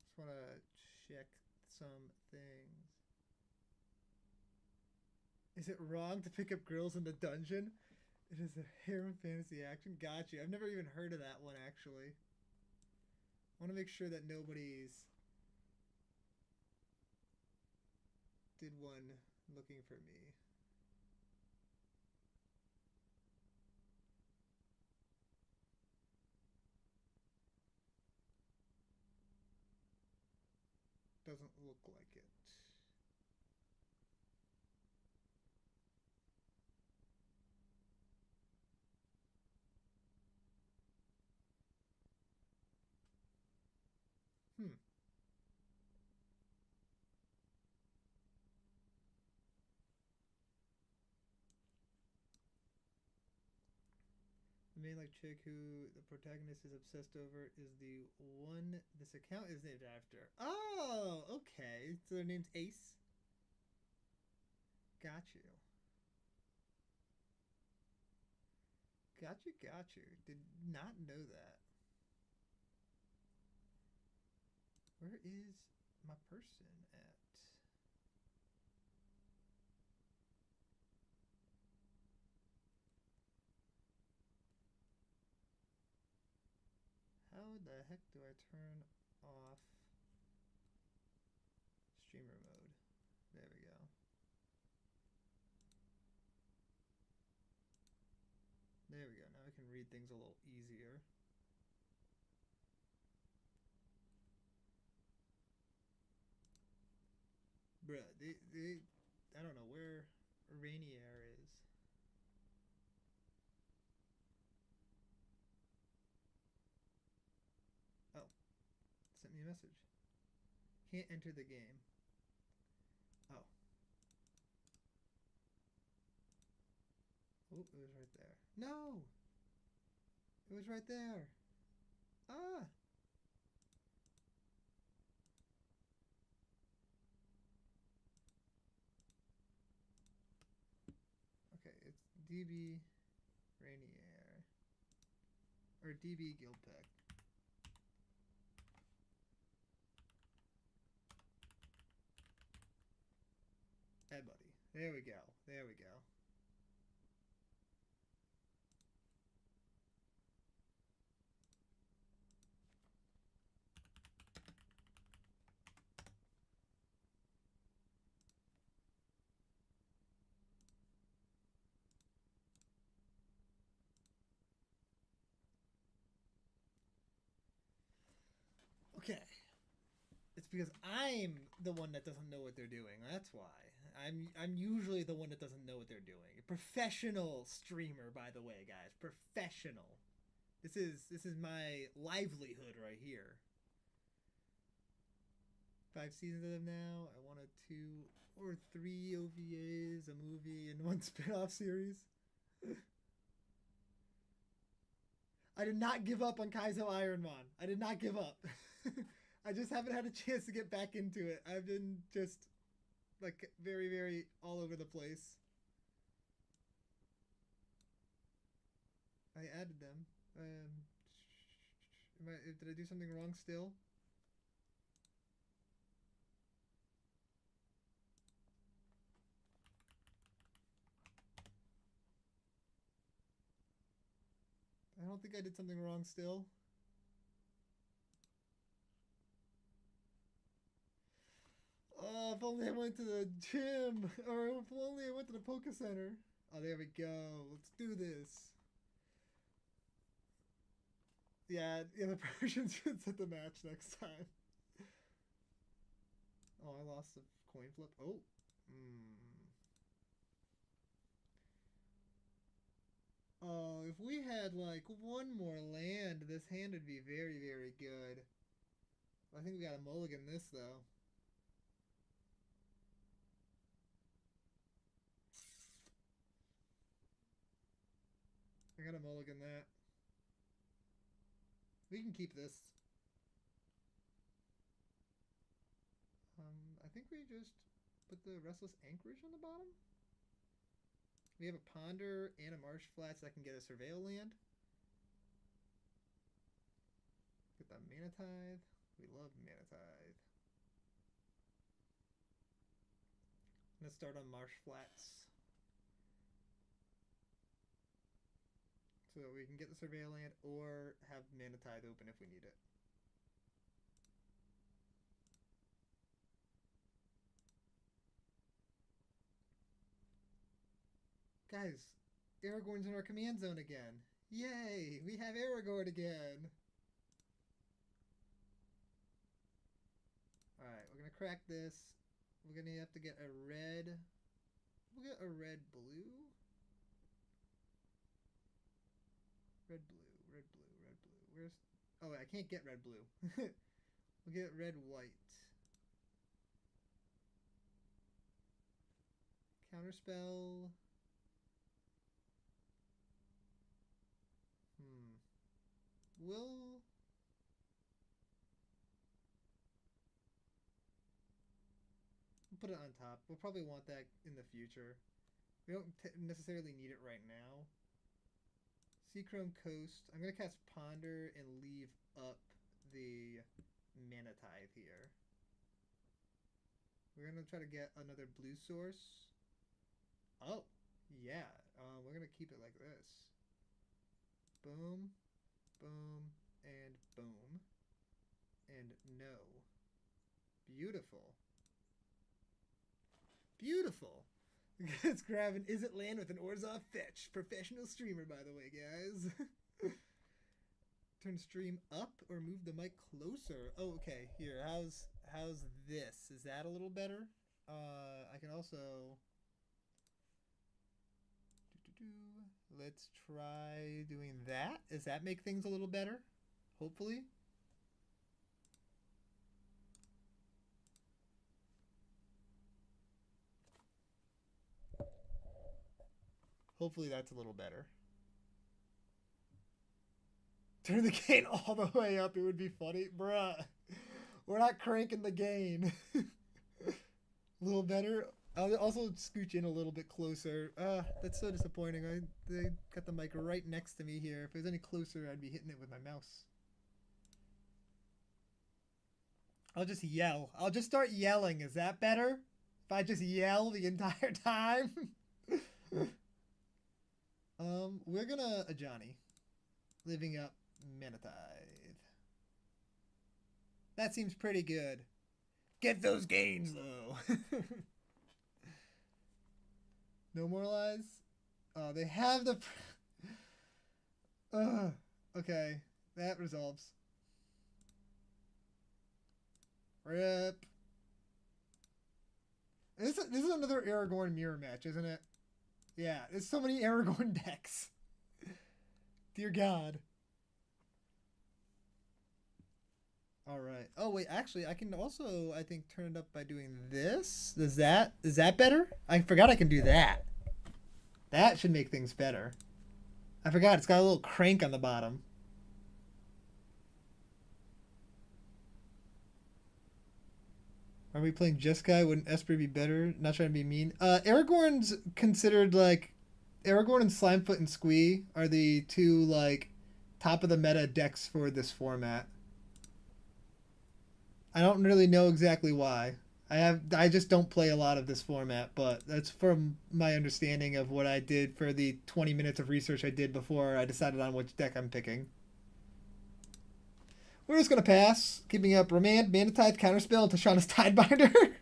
Just wanna check some things. Is it wrong to pick up girls in the dungeon? It is a harem fantasy action. Got you. I've never even heard of that one actually. I want to make sure that nobody's did one looking for me. Doesn't look like it. Hmm. The main like chick who the protagonist is obsessed over is the one this account is named after. Oh, okay. So their name's Ace. Got you. Got you, got you. Did not know that. Where is my person at? How the heck do I turn off streamer mode? There we go. There we go. Now I can read things a little easier. Bruh, I don't know where Rainier is. Oh, sent me a message. Can't enter the game. Oh. Oh, it was right there. No! It was right there. Ah! Okay, it's DB Rainier. Or DB Gilpeck. Hey, buddy. There we go. There we go. Okay. It's because I'm the one that doesn't know what they're doing. That's why. I'm usually the one that doesn't know what they're doing. A professional streamer, by the way, guys. Professional. This is my livelihood right here. 5 seasons of them now. I wanted 2 or 3 OVAs, a movie, and 1 spin-off series. I did not give up on Kaizo Ironmon. I did not give up. I just haven't had a chance to get back into it. I've been just like very, very all over the place. I added them. Did I do something wrong still? I don't think I did something wrong still. Oh, if only I went to the gym. Or if only I went to the Poke Center. Oh, there we go. Let's do this. Yeah, the Persians should set the match next time. Oh, I lost the coin flip. Oh. Oh, if we had like 1 more land, this hand would be very, very good. I think we got a mulligan this though. I got a mulligan that. We can keep this. I think we just put the Restless Anchorage on the bottom. We have a Ponder and a Marsh Flats that can get a Surveil land. Get the Mana Tithe. We love Mana Tithe. Let's start on Marsh Flats. So that we can get the Surveil land or have Mana Tithe open if we need it. Guys, Aragorn's in our command zone again. Yay! We have Aragorn again. Alright, we're gonna crack this. We're gonna have to get a red. We'll get a red blue. Red blue, red blue, red blue. Where's. Oh, I can't get red blue. We'll get red white. Counterspell. We'll put it on top. We'll probably want that in the future. We don't necessarily need it right now. Seachrome Coast. I'm going to cast Ponder and leave up the Mana Tithe here. We're going to try to get another blue source. Oh, yeah. We're going to keep it like this. Boom, boom, and boom. And no. Beautiful. Beautiful. It's grabbing Is It Land with an Orzhov Fetch. Professional streamer, by the way, guys. Turn stream up or move the mic closer. Oh, okay. Here, how's this? Is that a little better? I can also. Let's try doing that. Does that make things a little better? Hopefully. Hopefully that's a little better. Turn the gain all the way up. It would be funny. Bruh. We're not cranking the gain. A little better. I'll also scooch in a little bit closer. That's so disappointing. They got the mic right next to me here. If it was any closer, I'd be hitting it with my mouse. I'll just yell. I'll just start yelling. Is that better? If I just yell the entire time? We're gonna Ajani. Living up Mana Tithe. That seems pretty good. Get those gains, though. No more lies? Oh, they have the... okay. That resolves. Rip. This is another Aragorn mirror match, isn't it? Yeah, there's so many Aragorn decks. Dear God. Alright. Oh, wait, actually, I can also, I think, turn it up by doing this. Is that better? I forgot I can do that. That should make things better. I forgot, it's got a little crank on the bottom. Are we playing Jeskai? Wouldn't Esper be better? Not trying to be mean. Aragorn's considered, like... Aragorn and Slimefoot and Squee are the two, like, top of the meta decks for this format. I don't really know exactly why. I just don't play a lot of this format, but that's from my understanding of what I did for the 20 minutes of research I did before I decided on which deck I'm picking. We're just going to pass. Keeping up Remand, Mana Tithe, Counterspell, and Tashana's Tidebinder.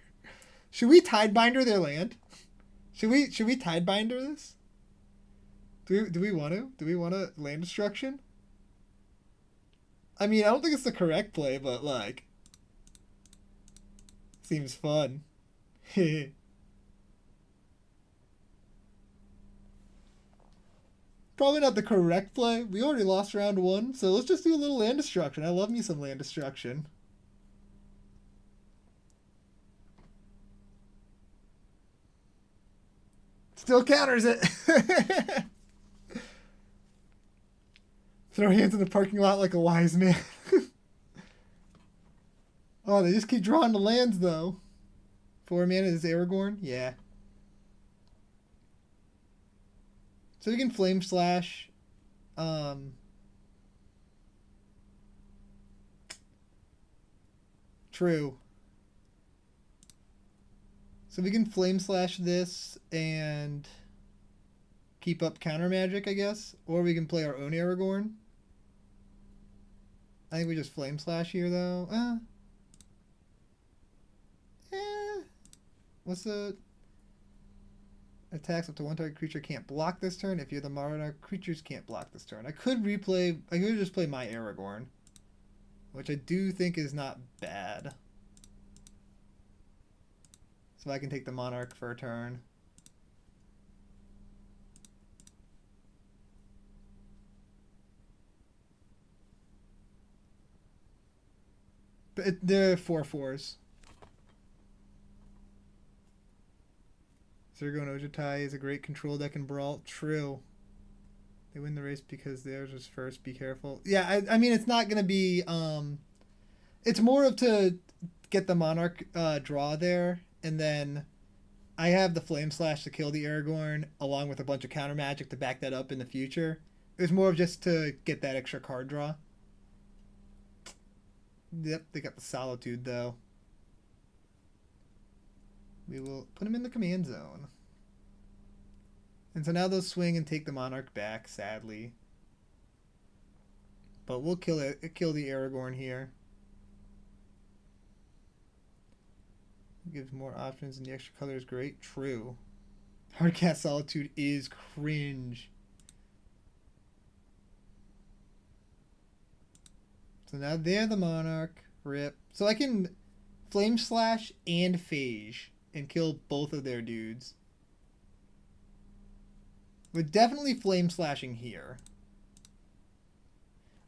Should we Tidebinder their land? Should we Tidebinder this? Do we want to? Do we want to land destruction? I mean, I don't think it's the correct play, but like... Seems fun. Probably not the correct play. We already lost round 1, so let's just do a little land destruction. I love me some land destruction. Still counters it. Throw hands in the parking lot like a wise man. Oh, they just keep drawing the lands, though. 4 mana is Aragorn? Yeah. So we can Flame Slash. True. So we can Flame Slash this and keep up counter magic, I guess. Or we can play our own Aragorn. I think we just Flame Slash here, though. What's the... Attacks up to one target creature can't block this turn. If you're the monarch, creatures can't block this turn. I could just play my Aragorn, which I do think is not bad. So I can take the monarch for a turn. But they're 4/4s. Zergo and Ojutai is a great control deck in Brawl. True. They win the race because theirs was first. Be careful. Yeah, I mean, it's not going to be... it's more of to get the Monarch draw there. And then I have the Flame Slash to kill the Aragorn, along with a bunch of counter magic to back that up in the future. It was more of just to get that extra card draw. Yep, they got the Solitude, though. We will put him in the command zone. And so now they'll swing and take the Monarch back, sadly. But we'll kill the Aragorn here. Gives more options and the extra color is great. True. Hardcast Solitude is cringe. So now they're the Monarch. Rip. So I can Flame Slash and Phage and kill both of their dudes. We're definitely Flame Slashing here.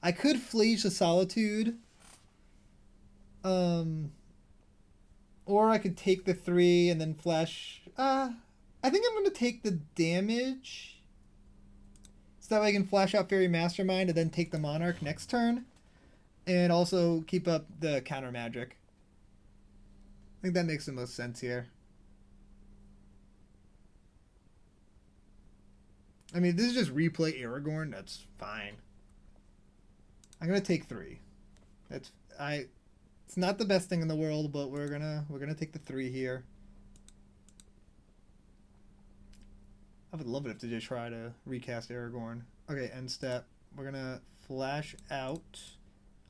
I could Phage the Solitude. Or I could take the 3 and then flash. I think I'm going to take the damage. So that way I can flash out Fairy Mastermind and then take the Monarch next turn. And also keep up the counter magic. I think that makes the most sense here. I mean, this is just replay Aragorn. That's fine. I'm going to take 3. It's not the best thing in the world, but we're gonna take the 3 here. I would love it if they just try to recast Aragorn. Okay, end step. We're gonna flash out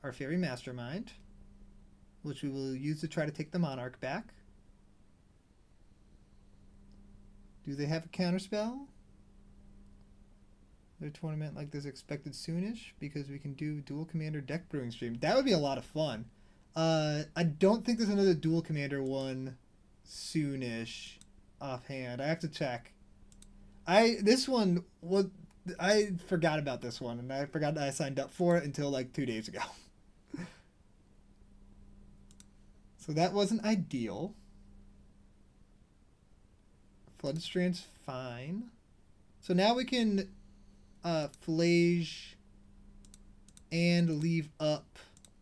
our Fairy Mastermind, which we will use to try to take the Monarch back. Do they have a counterspell? Their tournament like this expected soonish because we can do dual commander deck brewing stream. That would be a lot of fun. I don't think there's another dual commander one soonish offhand. I have to check. I forgot about this one and I forgot that I signed up for it until like 2 days ago. So that wasn't ideal. Floodstrand's fine. So now we can Phage and leave up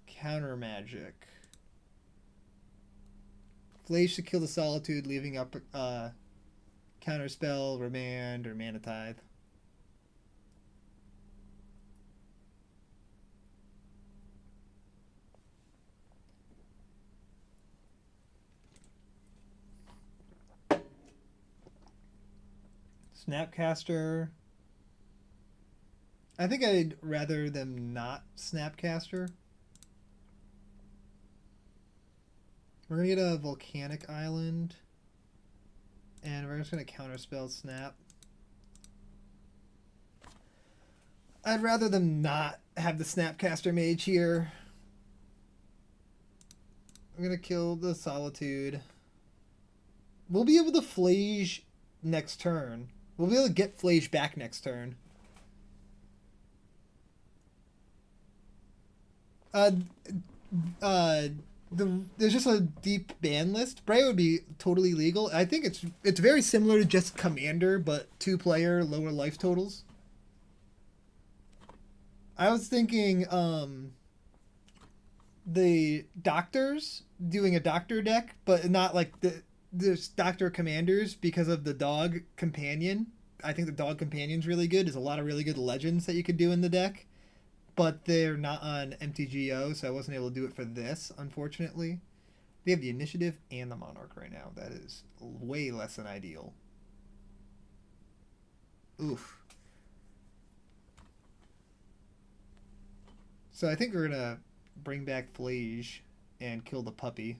counter magic. Phage to kill the Solitude, leaving up Counterspell, Remand, or Mana Tithe. Snapcaster. I think I'd rather them not Snapcaster. We're going to get a Volcanic Island. And we're just going to counterspell Snap. I'd rather them not have the Snapcaster Mage here. I'm going to kill the Solitude. We'll be able to Phage next turn. We'll be able to get Phage back next turn. There's just a deep ban list. Bray would be totally legal. I think it's very similar to just Commander, but 2-player, lower life totals. I was thinking the Doctors, doing a Doctor deck, but not like there's Doctor Commanders because of the Dog Companion. I think the Dog Companion's really good. There's a lot of really good legends that you could do in the deck. But they're not on MTGO, so I wasn't able to do it for this, unfortunately. They have the Initiative and the Monarch right now. That is way less than ideal. Oof. So I think we're going to bring back Phage and kill the puppy.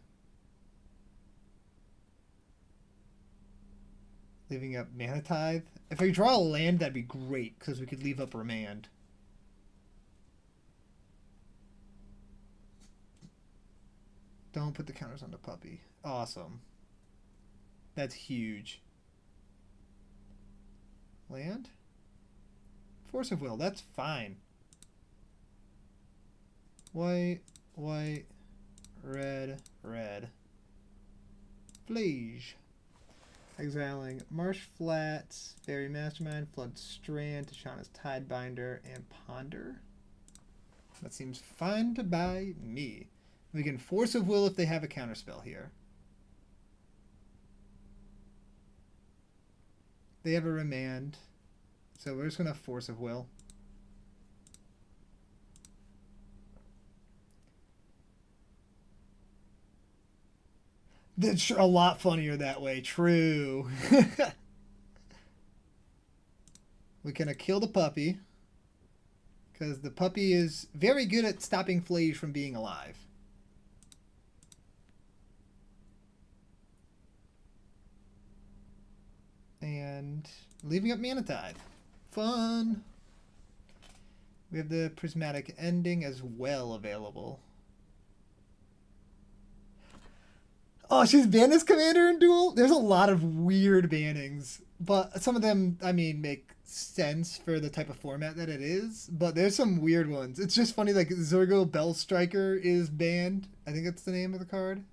Leaving up Mana Tithe. If I draw a land, that'd be great, because we could leave up Remand. Don't put the counters on the puppy. Awesome. That's huge. Land? Force of Will, that's fine. White, white, red, red. Flage. Exiling Marsh Flats, Fairy Mastermind, Flood Strand, Tashana's Tidebinder, and Ponder. That seems fine to by me. We can Force of Will if they have a counterspell here. They have a Remand, so we're just going to Force of Will. That's a lot funnier that way. True. We're going to kill the puppy, because the puppy is very good at stopping Flage from being alive. And leaving up Mana Tithe. Fun. We have the Prismatic Ending as well available. Oh, she's banned as Commander in Duel? There's a lot of weird bannings. But some of them, I mean, make sense for the type of format that it is. But there's some weird ones. It's just funny, like Zurgo Bell Striker is banned. I think that's the name of the card.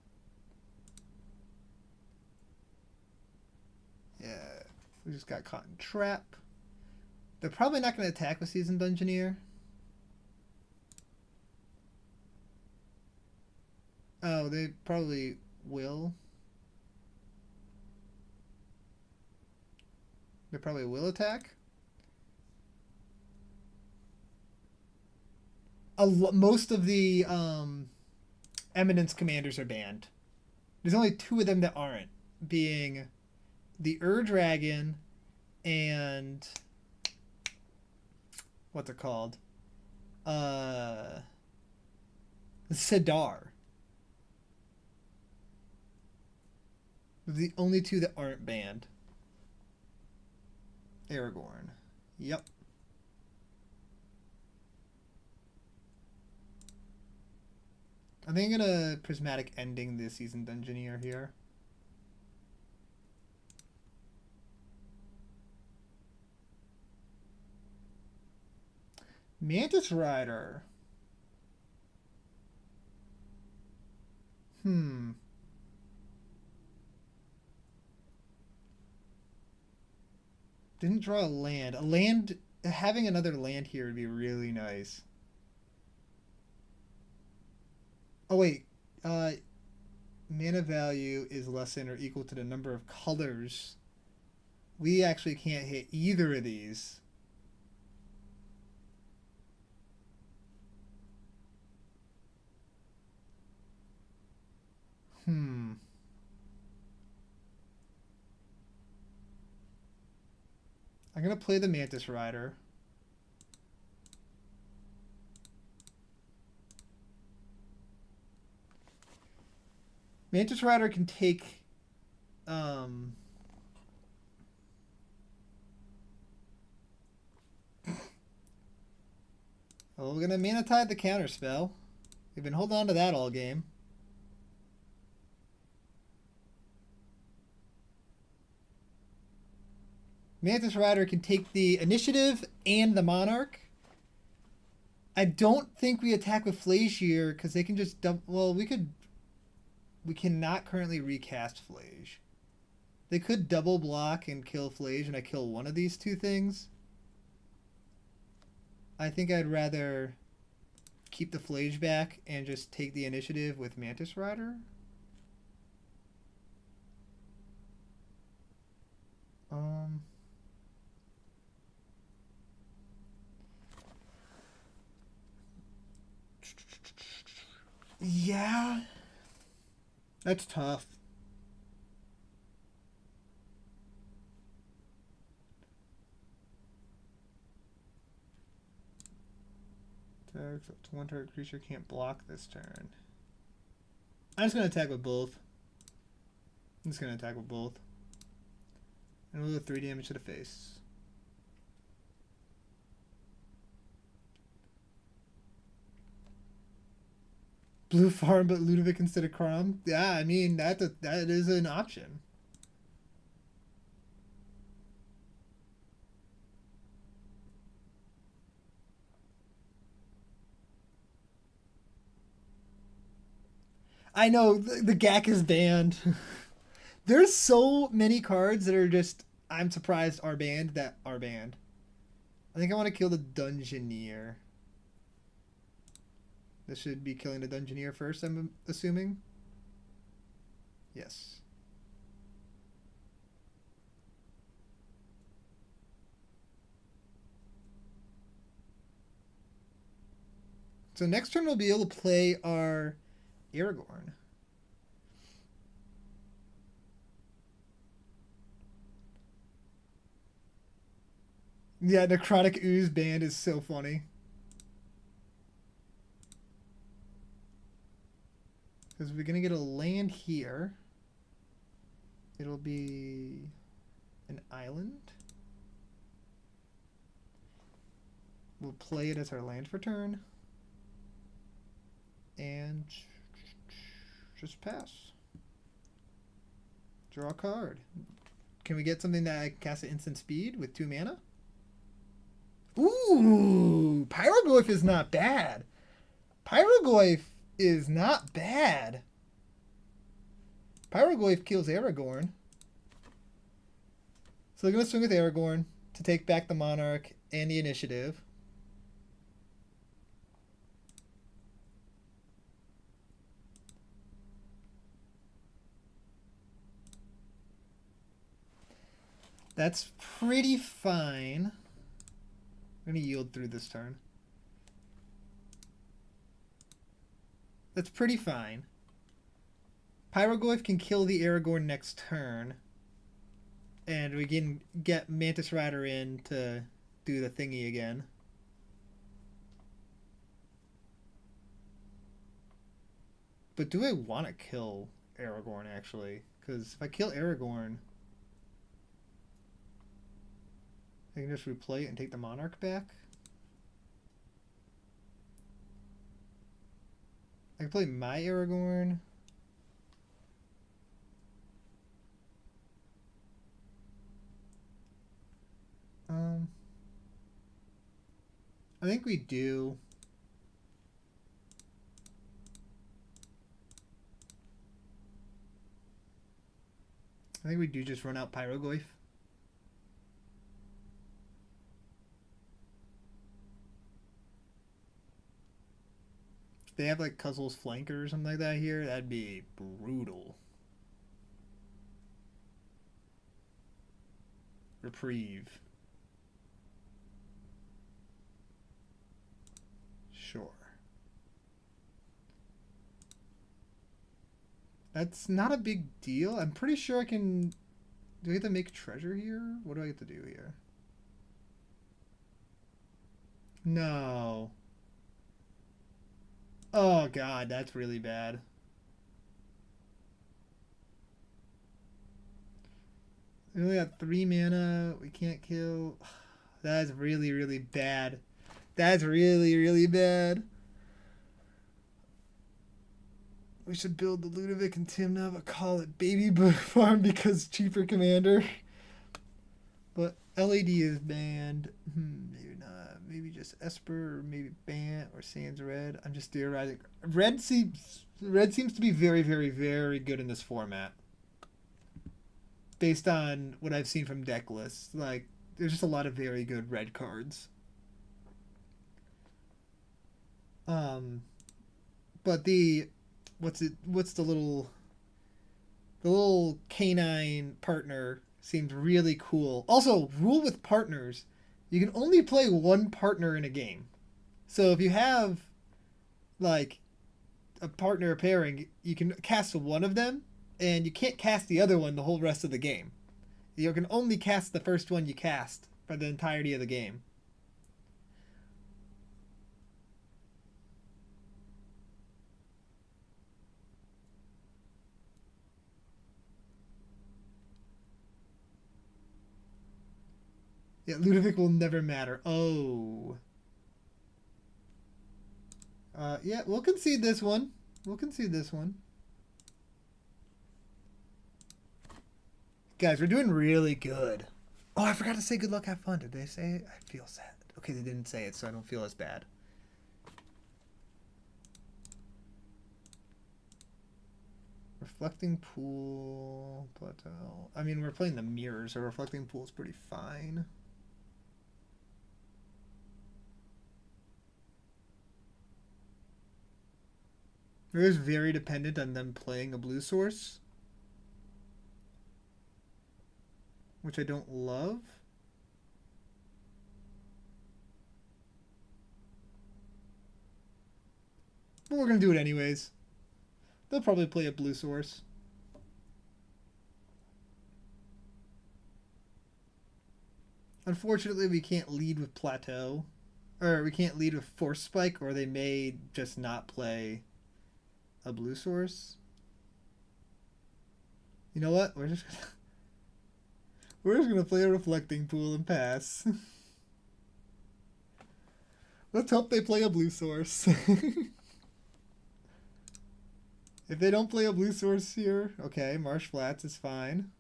Yeah. We just got caught in trap. They're probably not going to attack with Seasoned Dungeoneer. Oh, they probably will. They probably will attack. Most of the Eminence commanders are banned. There's only 2 of them that aren't, being the Dragon and what's it called? Sidar. The only 2 that aren't banned. Aragorn. Yep. I think I'm gonna Prismatic Ending this Seasoned Dungeoneer here. Mantis Rider. Didn't draw a land. A land, having another land here would be really nice. Oh wait, mana value is less than or equal to the number of colors. We actually can't hit either of these. I'm going to play the Mantis Rider. Mantis Rider can take... well, we're going to Mana Tithe the counterspell. We've been holding on to that all game. Mantis Rider can take the initiative and the Monarch. I don't think we attack with Flage here because they can just dump. Well, we could. We cannot currently recast Flage. They could double block and kill Flage, and I kill one of these 2 things. I think I'd rather keep the Flage back and just take the initiative with Mantis Rider. Yeah. That's tough. One target creature can't block this turn. I'm just going to attack with both. I'm just going to attack with both. And we'll do 3 damage to the face. Blue farm, but Ludovic instead of Crom. Yeah, I mean that is an option. I know the GAC is banned. There's so many cards that are just I'm surprised are banned that are banned. I think I want to kill the Dungeoneer. This should be killing the Dungeoneer first, I'm assuming. Yes. So next turn we'll be able to play our Aragorn. Yeah, Necrotic Ooze band is so funny. Because we're going to get a land here. It'll be an island. We'll play it as our land for turn. And just pass. Draw a card. Can we get something that casts at instant speed with 2 mana? Ooh, Pyroglyph is not bad. Pyroglyph is not bad. Pyroglyph kills Aragorn. So they're going to swing with Aragorn to take back the Monarch and the initiative. That's pretty fine. I'm going to yield through this turn. That's pretty fine. Pyroglyph can kill the Aragorn next turn. And we can get Mantis Rider in to do the thingy again. But do I want to kill Aragorn, actually? Because if I kill Aragorn, I can just replay it and take the Monarch back. I can play my Aragorn. I think we do. I think we do just run out Pyroglyph. If they have like Cuzzle's Flanker or something like that here, that'd be brutal. Reprieve. Sure. That's not a big deal. I'm pretty sure I can... Do I get to make treasure here? What do I get to do here? No. Oh god, that's really bad. We only got 3 mana. We can't kill. That's really, really bad. That's really, really bad. We should build the Ludovic and Timna, but call it Baby Blue Farm because cheaper commander. But LAD is banned. Maybe not. Maybe just Esper, or maybe Bant or Sans Red. I'm just theorizing. Red seems to be very, very, very good in this format. Based on what I've seen from deck lists. Like, there's just a lot of very good red cards. But the what's the little canine partner seemed really cool. Also, rule with partners, you can only play one partner in a game. So if you have like a partner pairing, you can cast one of them and you can't cast the other one the whole rest of the game. You can only cast the first one you cast for the entirety of the game. Yeah, Ludovic will never matter. Oh. Yeah, we'll concede this one. We'll concede this one. Guys, we're doing really good. Oh, I forgot to say good luck, have fun. Did they say it? I feel sad. Okay, they didn't say it, so I don't feel as bad. Reflecting pool, plateau. I mean, we're playing the mirror, so reflecting pool is pretty fine. It is very dependent on them playing a blue source, which I don't love. But we're going to do it anyways. They'll probably play a blue source. Unfortunately, we can't lead with plateau. Or we can't lead with force spike, or they may just not play a blue source. You know what? We're just gonna play a reflecting pool and pass. Let's hope they play a blue source. If they don't play a blue source here, okay, Marsh Flats is fine.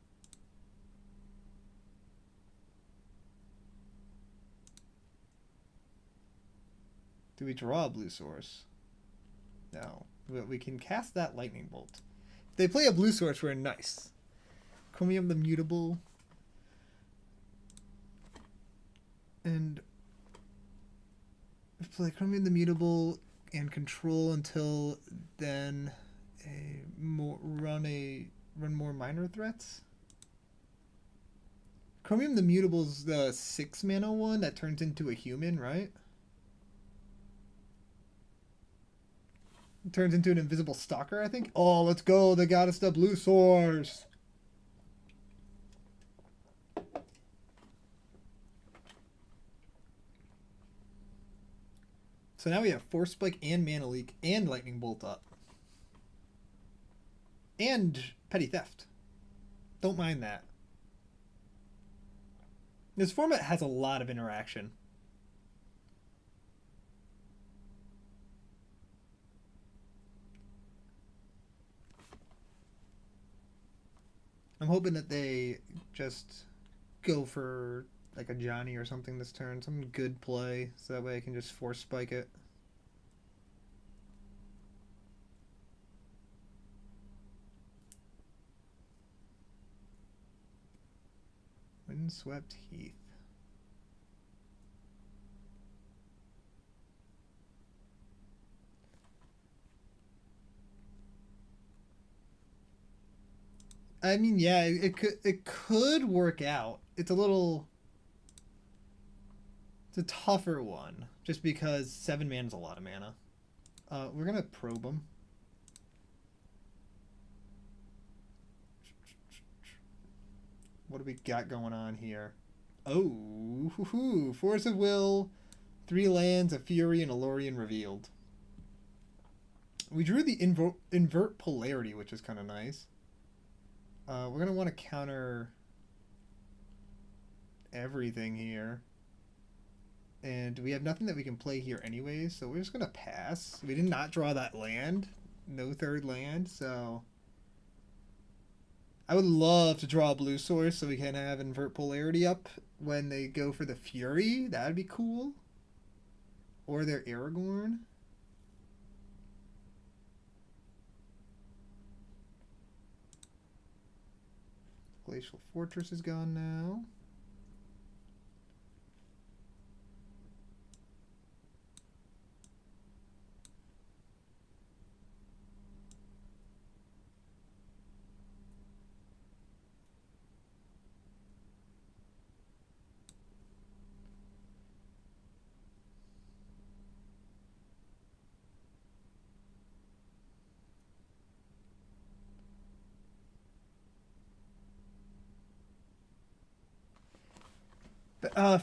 Do we draw a blue source? No. But we can cast that lightning bolt. If they play a blue source, we're nice. Chromium the Mutable. And play Chromium the Mutable and control until then run more minor threats. Chromium the Mutable is the 6 mana one that turns into a human, right? It turns into an invisible stalker, I think. Oh, let's go. They got us the blue source. So now we have Force Spike and Mana Leak and Lightning Bolt up. And Petty Theft. Don't mind that. This format has a lot of interaction. I'm hoping that they just go for like a Johnny or something this turn. Some good play, so that way I can just force spike it. Windswept Heath. I mean, yeah, it could work out. It's a tougher one, just because 7 mana is a lot of mana. We're gonna probe them. What do we got going on here? Oh, Force of Will, 3 lands, a Fury, and a Lorien revealed. We drew the invert polarity, which is kind of nice. We're going to want to counter everything here. And we have nothing that we can play here anyways, so we're just going to pass. We did not draw that land. No 3rd land, so... I would love to draw a blue source so we can have invert polarity up when they go for the Fury. That would be cool. Or their Aragorn. Glacial Fortress is gone now.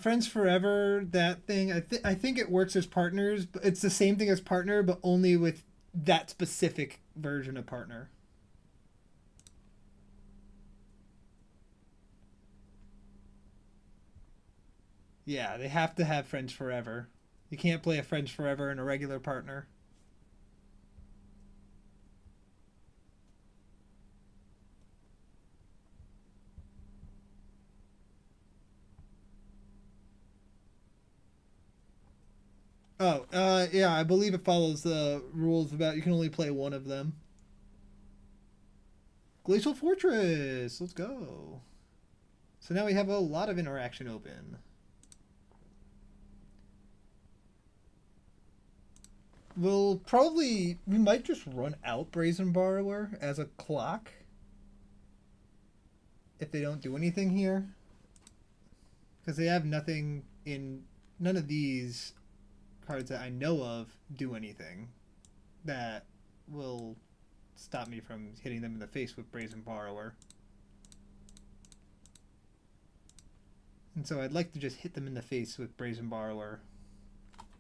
Friends Forever, that thing, I think it works as partners, but it's the same thing as partner, but only with that specific version of partner. Yeah, they have to have friends forever. You can't play a friends forever and a regular partner. Oh, yeah, I believe it follows the rules about you can only play one of them. Glacial Fortress, let's go. So now we have a lot of interaction open. We might just run out Brazen Borrower as a clock. If they don't do anything here. Because they have nothing in, none of these cards that I know of do anything that will stop me from hitting them in the face with Brazen Borrower. And so I'd like to just hit them in the face with Brazen Borrower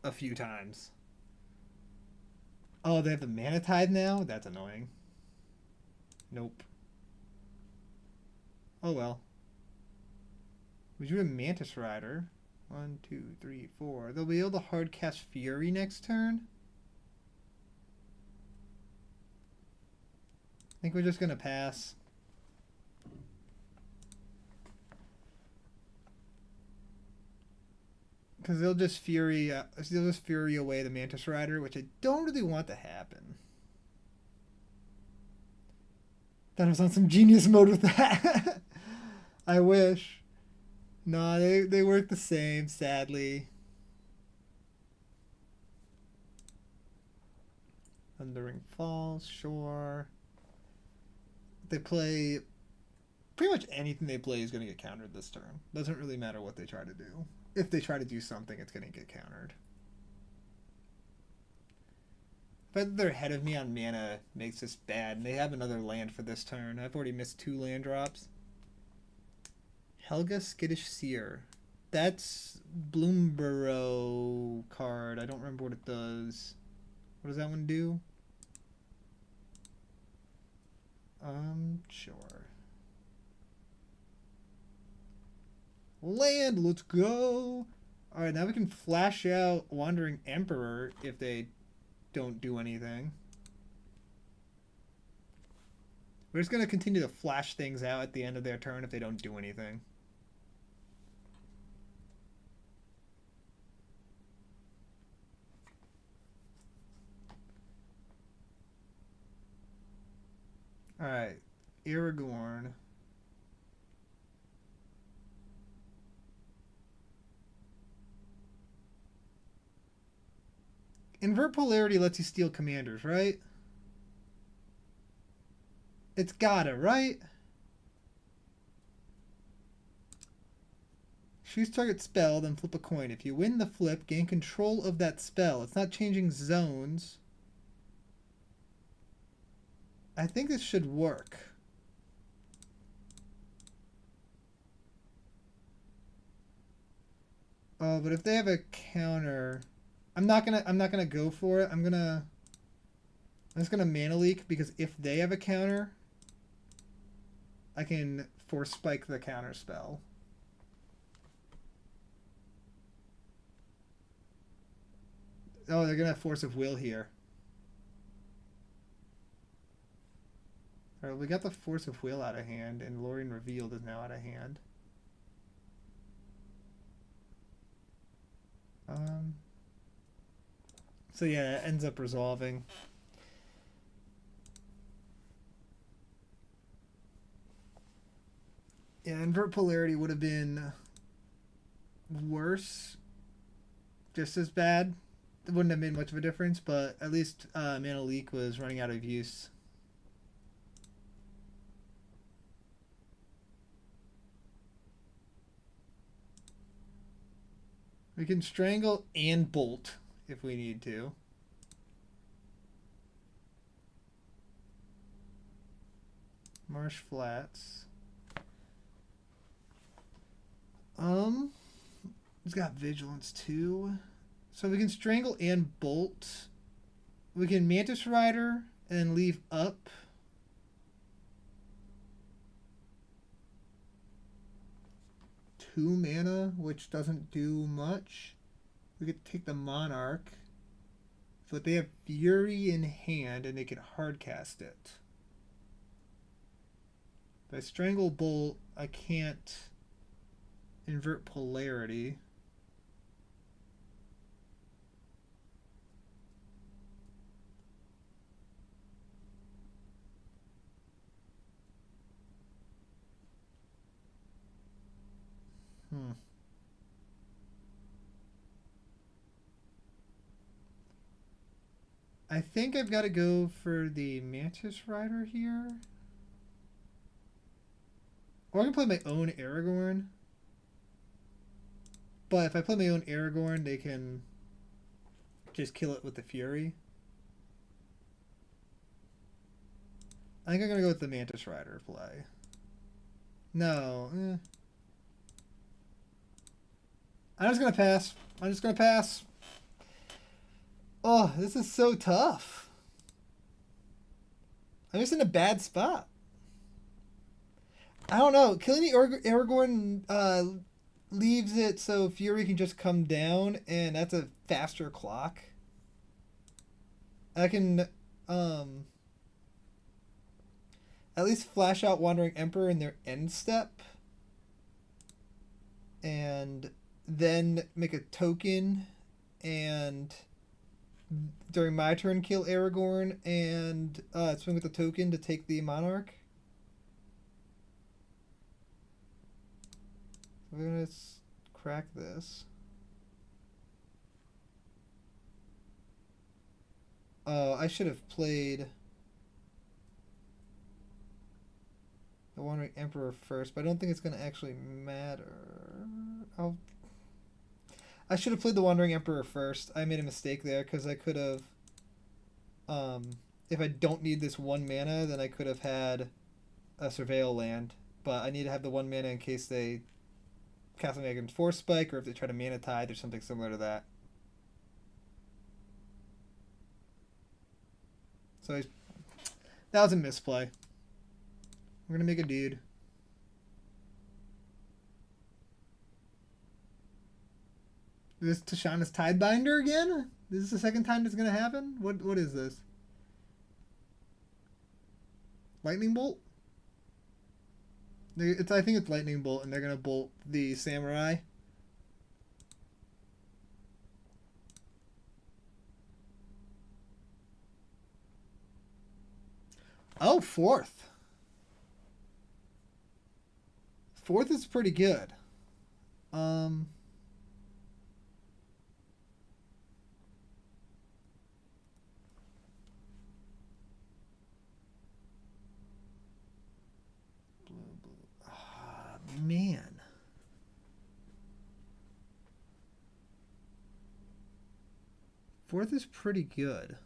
a few times. Oh, they have the Mana Tithe now? That's annoying. Nope. Oh well. We drew a Mantis Rider. 1, 2, 3, 4. They'll be able to hard cast Fury next turn. I think we're just gonna pass. Because they'll just Fury away the Mantis Rider, which I don't really want to happen. Thought I was on some genius mode with that. I wish. No, they work the same, sadly. Thundering Falls, sure. They play... Pretty much anything they play is going to get countered this turn. Doesn't really matter what they try to do. If they try to do something, it's going to get countered. The fact that they're ahead of me on mana makes this bad. And they have another land for this turn. I've already missed 2 land drops. Helga Skittish Seer. That's Bloomborough card. I don't remember what it does. What does that one do? Sure. Land, let's go. Alright, now we can flash out Wandering Emperor if they don't do anything. We're just going to continue to flash things out at the end of their turn if they don't do anything. Alright, Aragorn. Invert Polarity lets you steal commanders, right? It's gotta, right? Choose target spell, then flip a coin. If you win the flip, gain control of that spell. It's not changing zones. I think this should work. Oh, but if they have a counter, I'm not gonna go for it. I'm just gonna mana leak because if they have a counter, I can force spike the counter spell. Oh, they're gonna have Force of Will here. Alright, we got the Force of Will out of hand, and Lorien Revealed is now out of hand. So yeah, it ends up resolving. Yeah, Invert Polarity would have been worse. Just as bad. It wouldn't have made much of a difference, but at least Mana Leak was running out of use. We can Strangle and Bolt if we need to. Marsh Flats. He's got Vigilance too. So we can Strangle and Bolt. We can Mantis Rider and leave up. 2 mana, which doesn't do much. We could take the Monarch. So they have Fury in hand and they can hardcast it. If I Strangle Bolt, I can't invert polarity. I think I've got to go for the Mantis Rider here. Or I can play my own Aragorn. But if I play my own Aragorn, they can just kill it with the Fury. I think I'm going to go with the Mantis Rider play. No. I'm just going to pass. I'm just going to pass. Oh, this is so tough. I'm just in a bad spot. I don't know. Killing the Aragorn leaves it so Fury can just come down, and that's a faster clock. I can at least flash out Wandering Emperor in their end step, and then make a token, and during my turn kill Aragorn, and swing with the token to take the Monarch. We're gonna crack this. Oh, I should have played the Wandering Emperor first, but I don't think it's gonna actually matter. I should have played the Wandering Emperor first. I made a mistake there because I could have, if I don't need this 1 mana, then I could have had a Surveil land, but I need to have the 1 mana in case they cast something against Force Spike, or if they try to Mana Tide or something similar to that. So that was a misplay. We're going to make a dude. This Tashana's Tidebinder again? This is the second time this is going to happen? What is this? Lightning Bolt? I think it's Lightning Bolt, and they're going to bolt the Samurai. Oh, 4th. 4th is pretty good. Man. Fourth is pretty good.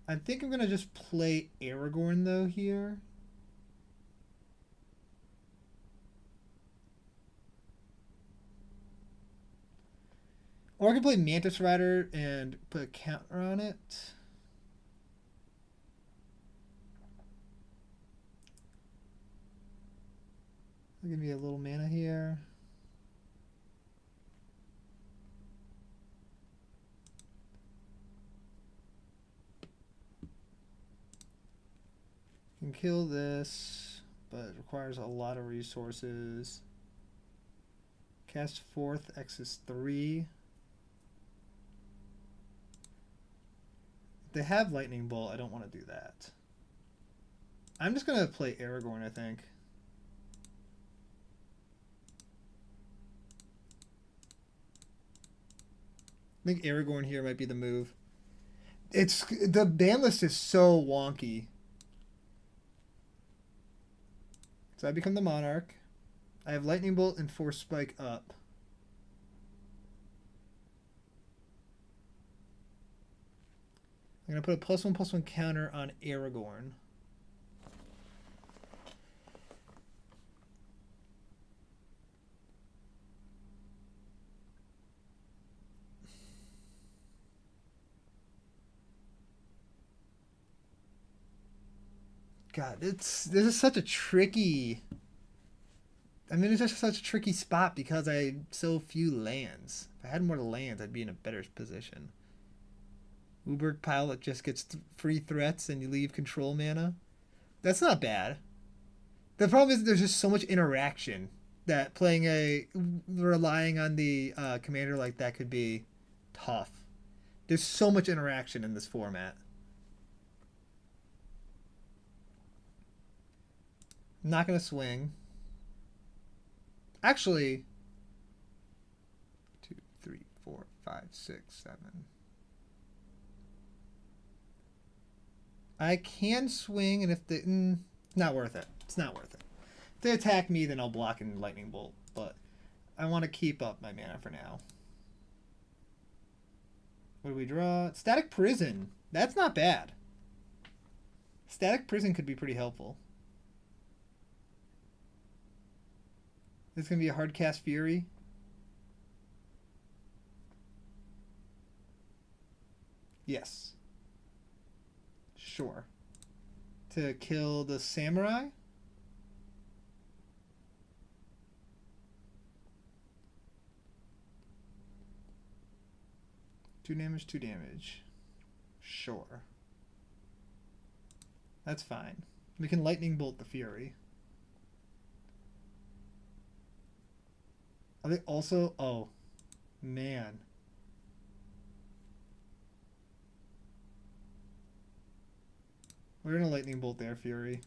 I think I'm going to just play Aragorn, though, here. Or I can play Mantis Rider and put a counter on it. Give me a little mana here. Can kill this, but it requires a lot of resources. Cast 4th, X is 3. They have Lightning Bolt. I don't want to do that. I'm just going to play Aragorn, I think. I think Aragorn here might be the move. The ban list is so wonky. So I become the Monarch. I have Lightning Bolt and Force Spike up. I'm going to put a +1/+1 counter on Aragorn. God, this is such a tricky. I mean, it's just such a tricky spot because I have so few lands. If I had more lands, I'd be in a better position. Uberg Pilot just gets free threats and you leave control mana. That's not bad. The problem is there's just so much interaction that relying on the commander like that could be tough. There's so much interaction in this format. I'm not going to swing. Actually, 2, 3, 4, 5, 6, 7. I can swing, and if the not worth it. It's not worth it. If they attack me, then I'll block and lightning bolt. But I want to keep up my mana for now. What do we draw? Static Prison. That's not bad. Static Prison could be pretty helpful. This is going to be a hard cast Fury. Yes. Sure. To kill the Samurai. Two damage, 2 damage. Sure. That's fine. We can lightning bolt the Fury. Are they also... Oh. Man. We're going to lightning bolt their Fury.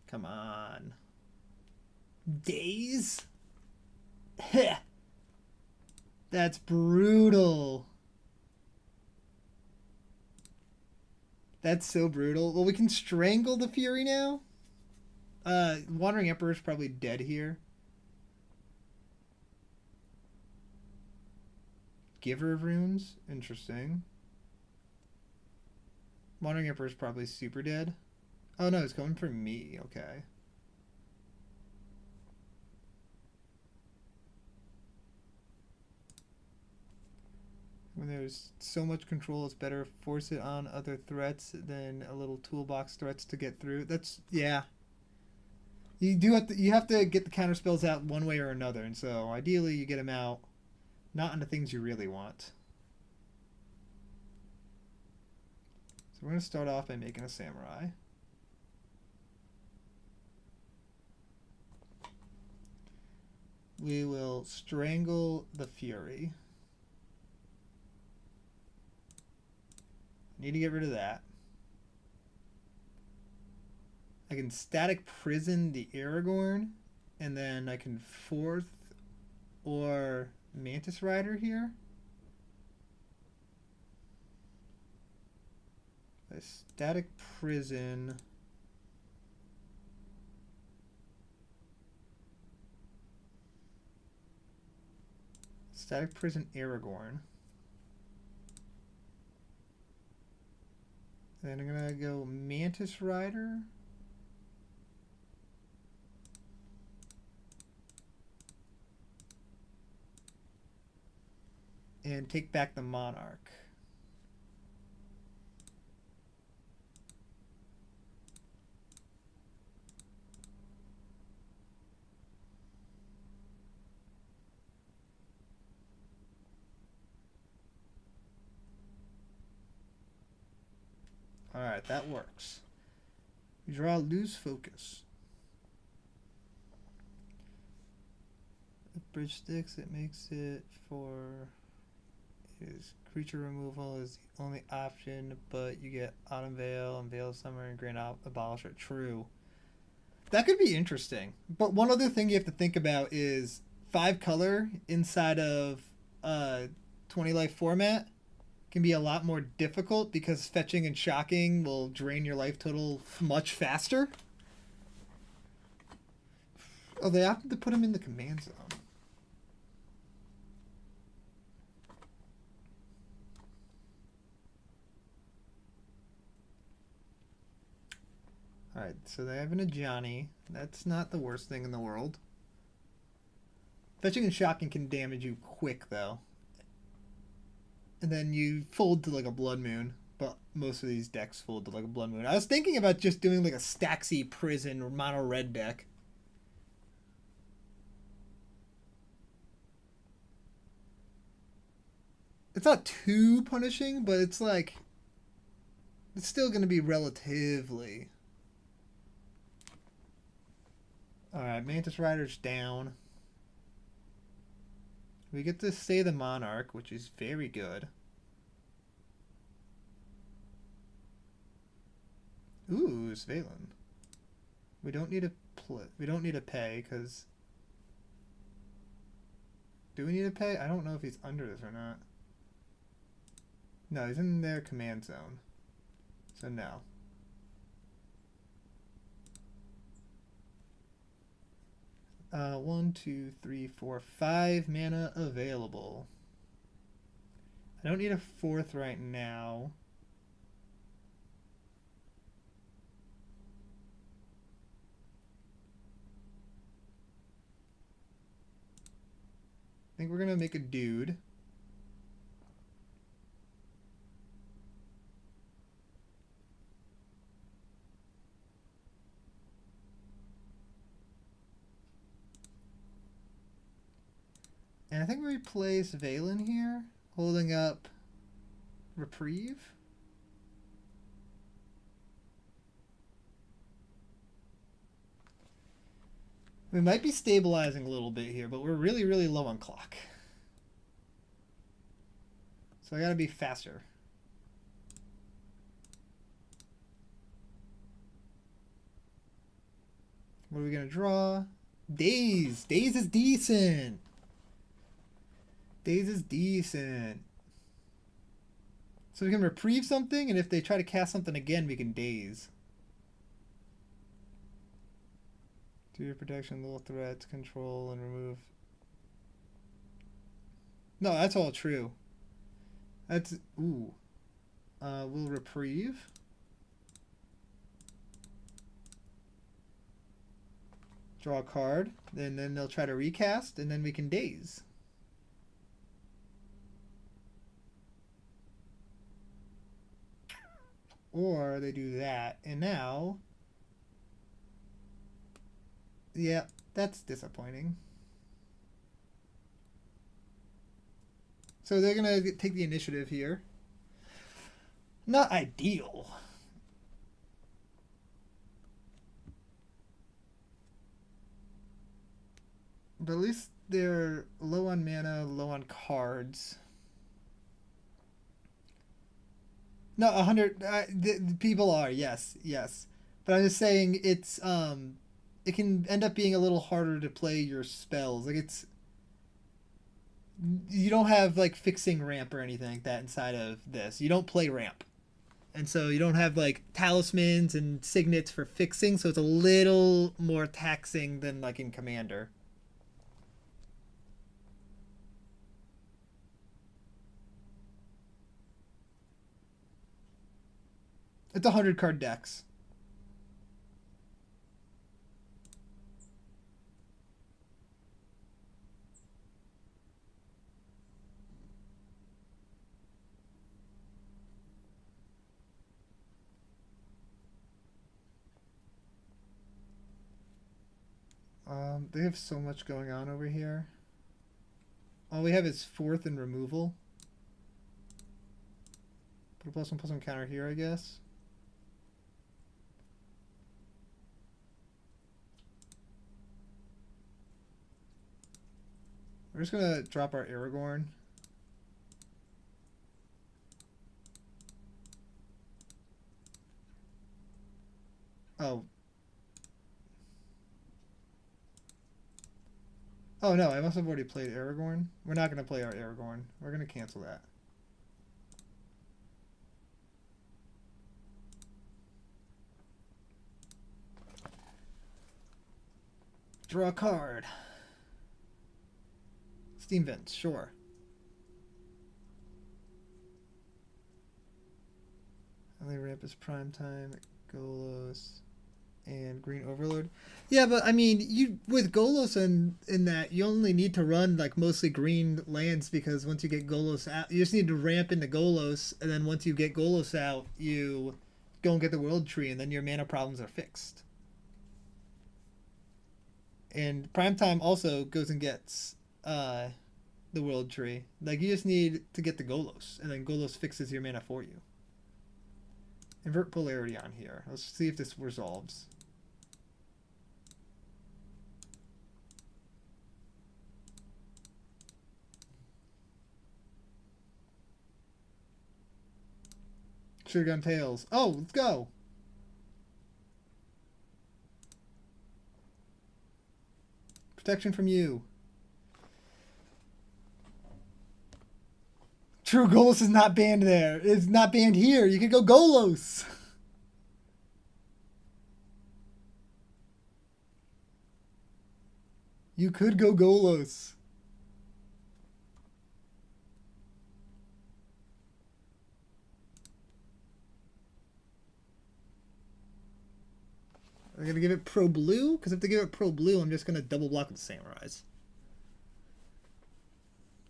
Come on. Days? Heh. That's brutal. That's so brutal. Well, we can strangle the Fury now. Wandering Emperor's probably dead here. Giver of Runes? Interesting. Wandering Emperor's probably super dead. Oh no, it's going for me. Okay. When there's so much control, it's better force it on other threats than a little toolbox threats to get through. That's, yeah. You have to get the counter spells out one way or another, and so ideally you get them out not on the things you really want. So we're going to start off by making a Samurai. We will strangle the Fury. Need to get rid of that. I can static prison the Aragorn, and then I can fourth or Mantis Rider here. A static prison. Static prison Aragorn. Then I'm gonna go Mantis Rider. And take back the Monarch. Alright, that works. We draw lose focus. If bridge sticks, it makes it for his creature removal is the only option, but you get Autumn Veil and Veil of Summer and Grand Abolisher. True. That could be interesting. But one other thing you have to think about is 5 color inside of 20 life format can be a lot more difficult because fetching and shocking will drain your life total much faster. Oh, they opted to put him in the command zone. Alright, so they have an Ajani. That's not the worst thing in the world. Fetching and shocking can damage you quick, though. And then you fold to like a Blood Moon. But most of these decks fold to like a Blood Moon. I was thinking about just doing like a Staxy Prison or mono red deck. It's not too punishing, but it's like... It's still going to be relatively... Alright, Mantis Rider's down. We get to stay the Monarch, which is very good. Ooh, Svalin. We don't need to pay, because... Do we need to pay? I don't know if he's under this or not. No, he's in their command zone. So no. 1, 2, 3, 4, 5 mana available. I don't need a 4th right now. I think we're gonna make a dude. And I think we replace Valen here, holding up Reprieve. We might be stabilizing a little bit here, but we're really, really low on clock. So I gotta be faster. What are we gonna draw? Daze! Daze is decent! Daze is decent. So we can reprieve something, and if they try to cast something again, we can daze. 2 protection, little threats, control, and remove. No, that's all true. That's... Ooh. We'll reprieve. Draw a card. And then they'll try to recast, and then we can daze. Or they do that, and now... Yeah, that's disappointing. So they're going to take the initiative here. Not ideal. But at least they're low on mana, low on cards. No, 100. The people are, yes. But I'm just saying it's it can end up being a little harder to play your spells. Like you don't have like fixing ramp or anything like that inside of this. You don't play ramp, and so you don't have like talismans and signets for fixing. So it's a little more taxing than like in Commander. It's 100 card decks. They have so much going on over here. All we have is 4th and removal. Put a +1/+1 counter here, I guess. We're just gonna drop our Aragorn. Oh. Oh no, I must have already played Aragorn. We're not gonna play our Aragorn. We're gonna cancel that. Draw a card. Steam Vents, sure. LA Ramp is prime time. Golos. And Green Overlord. Yeah, but I mean, you with Golos and in that you only need to run like mostly green lands because once you get Golos out, you just need to ramp into Golos, and then once you get Golos out, you go and get the World Tree, and then your mana problems are fixed. And Primetime also goes and gets the World Tree. Like you just need to get the Golos, and then Golos fixes your mana for you. Invert polarity on here. Let's see if this resolves. Should've gone tails. Oh, let's go. Protection from you. True, Golos is not banned there. It's not banned here. You could go Golos. You could go Golos. I'm going to give it Pro Blue, because if they give it Pro Blue, I'm just going to double block with Samurais.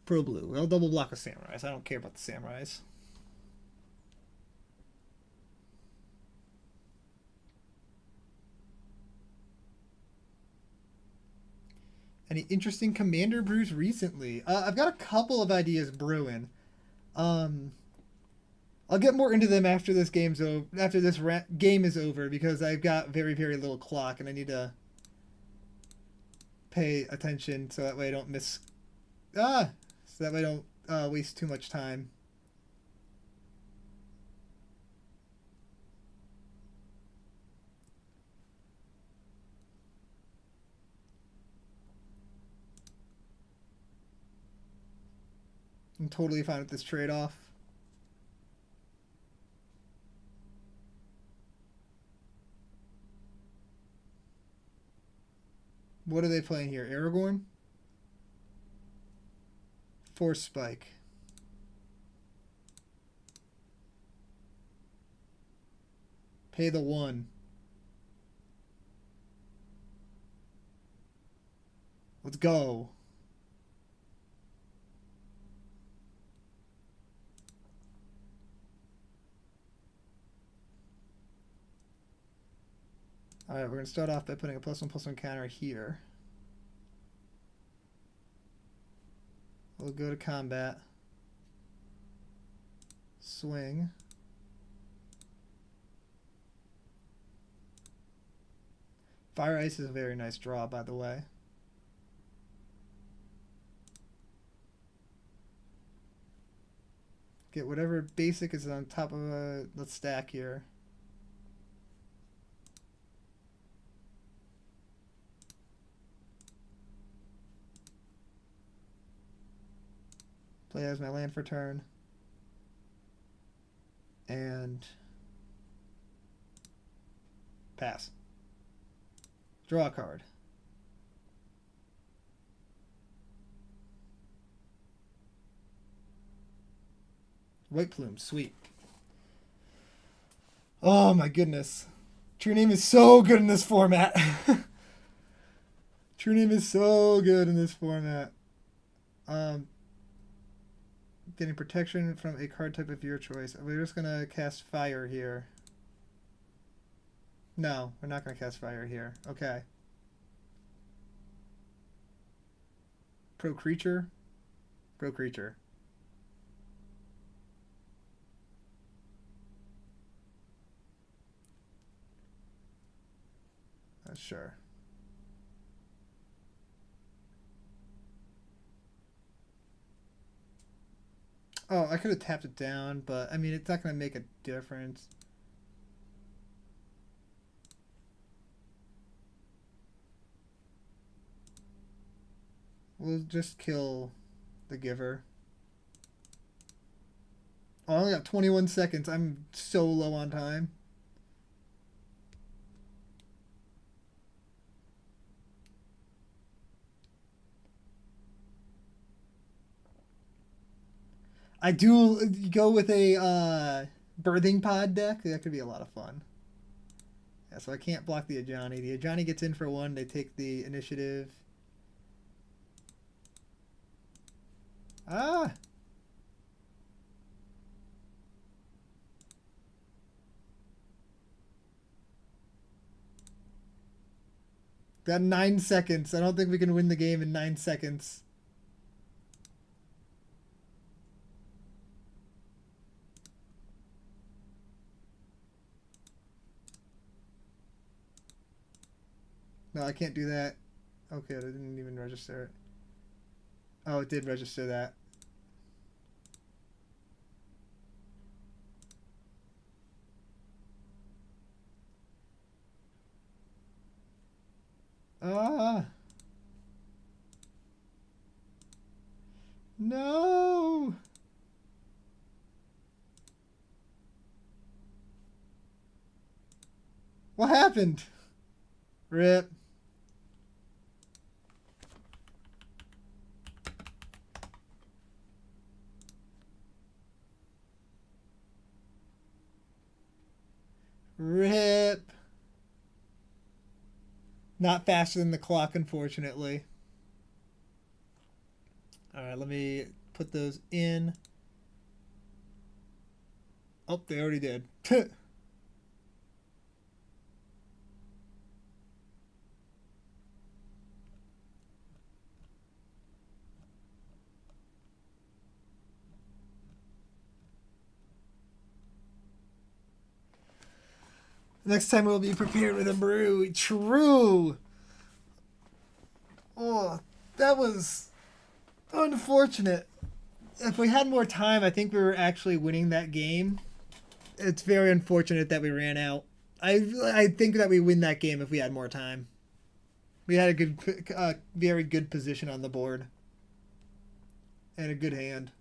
Pro Blue. I'll double block with Samurais. I don't care about the Samurais. Any interesting commander brews recently? I've got a couple of ideas brewing. I'll get more into them after this game's over. After this game is over, because I've got very, very little clock, and I need to pay attention so that way I don't miss. So that way I don't waste too much time. I'm totally fine with this trade-off. What are they playing here? Aragorn? Force Spike. Pay the 1. Let's go. Alright, we're going to start off by putting a +1/+1 counter here. We'll go to combat. Swing. Fire Ice is a very nice draw, by the way. Get whatever basic is on top of the stack here. Play as my land for turn. And pass. Draw a card. White Plume, sweet. Oh my goodness. True Name is so good in this format. True Name is so good in this format. Getting protection from a card type of your choice. We're just going to cast Fire here. No, we're not going to cast Fire here. Okay. Pro Creature? Pro Creature. Sure. Oh, I could have tapped it down, but I mean, it's not going to make a difference. We'll just kill the giver. Oh, I only got 21 seconds. I'm so low on time. I do go with a birthing pod deck. That could be a lot of fun. Yeah, so I can't block the Ajani. The Ajani gets in for 1. They take the initiative. Ah! Got 9 seconds. I don't think we can win the game in 9 seconds. No, I can't do that. Okay, I didn't even register it. Oh, it did register that. Ah! No! What happened? Rip. Rip. Not faster than the clock, unfortunately. Alright, let me put those in. Oh, they already did. Next time we'll be prepared with a brew. True. Oh, that was unfortunate. If we had more time, I think we were actually winning that game. It's very unfortunate that we ran out. I think that we win that game if we had more time. We had a good, very good position on the board. And a good hand.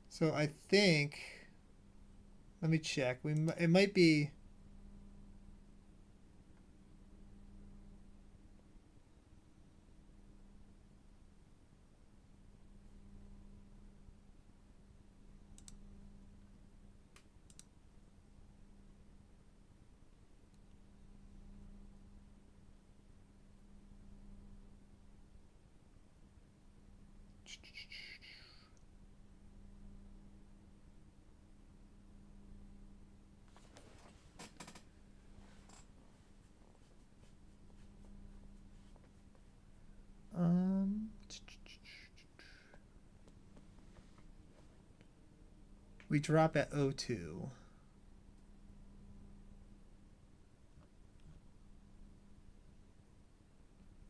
So I think, let me check. It might be. We drop at 02.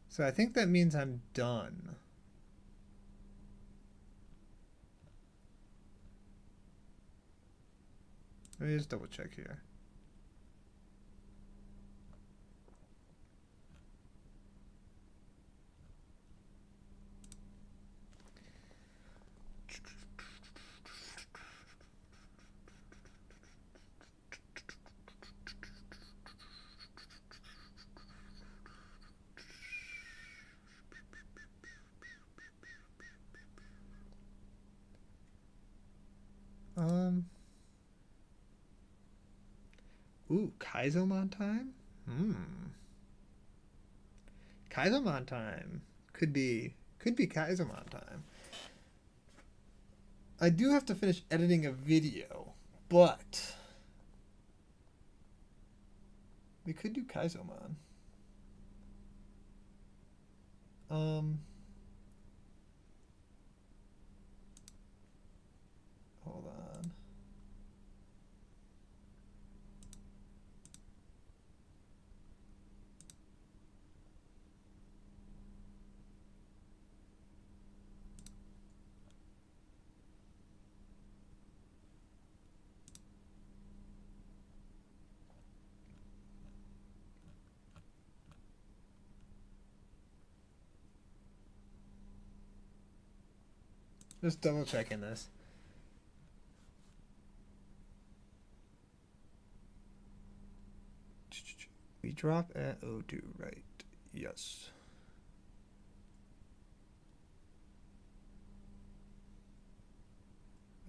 So I think that means I'm done. Let me just double check here. Ooh, Kaizomon time? Kaizomon time. Could be Kaizomon time. I do have to finish editing a video, but we could do Kaizomon. Hold on. Just double checking this. We drop at 02, right? Yes.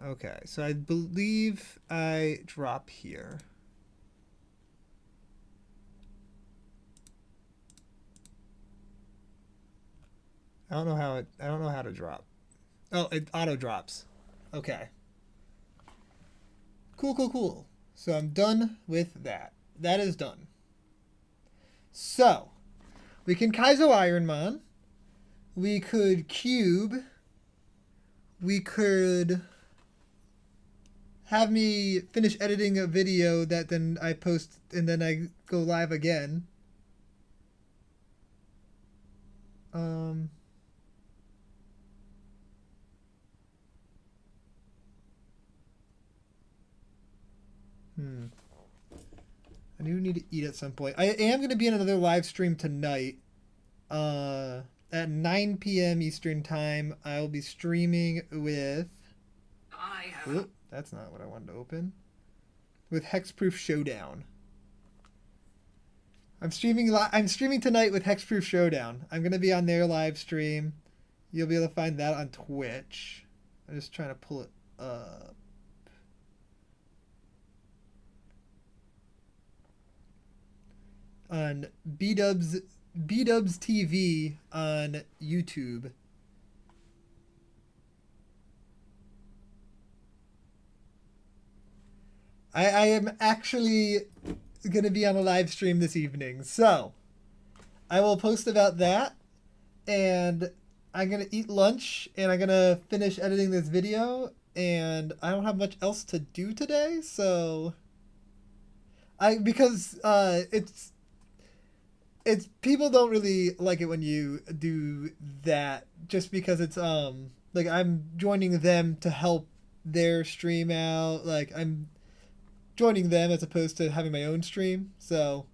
Okay, so I believe I drop here. I don't know how to drop. Oh, it auto drops. Okay. Cool. So I'm done with that. That is done. So we can Kaizo Ironman. We could cube. We could have me finish editing a video that then I post and then I go live again. I do need to eat at some point. I am going to be in another live stream tonight. At 9 p.m. Eastern time, I will be streaming with. Oop, that's not what I wanted to open. With Hexproof Showdown. I'm streaming tonight with Hexproof Showdown. I'm going to be on their live stream. You'll be able to find that on Twitch. I'm just trying to pull it up. On B-Dubs TV on YouTube. I am actually going to be on a live stream this evening. So I will post about that. And I'm going to eat lunch. And I'm going to finish editing this video. And I don't have much else to do today. So because it's people don't really like it when you do that just because it's like I'm joining them to help their stream out. Like I'm joining them as opposed to having my own stream. So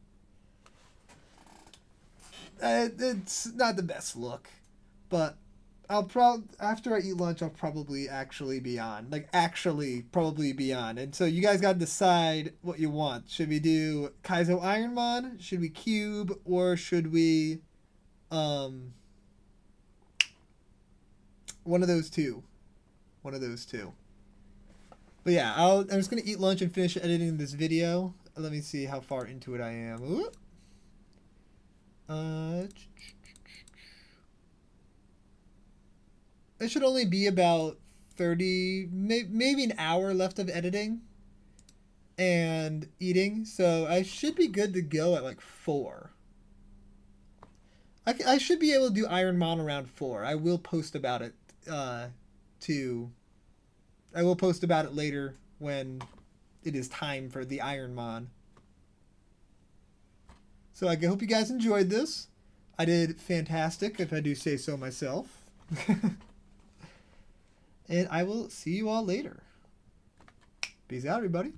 it's not the best look, but after I eat lunch, I'll probably actually be on. And so you guys got to decide what you want. Should we do Kaizo Ironmon? Should we cube? Or should we one of those two? But yeah, I'm just gonna eat lunch and finish editing this video. Let me see how far into it I am. It should only be about 30, maybe an hour left of editing and eating. So I should be good to go at like 4. I should be able to do Ironmon around 4. I will post about it I will post about it later when it is time for the Ironmon. So I hope you guys enjoyed this. I did fantastic, if I do say so myself. And I will see you all later. Peace out, everybody.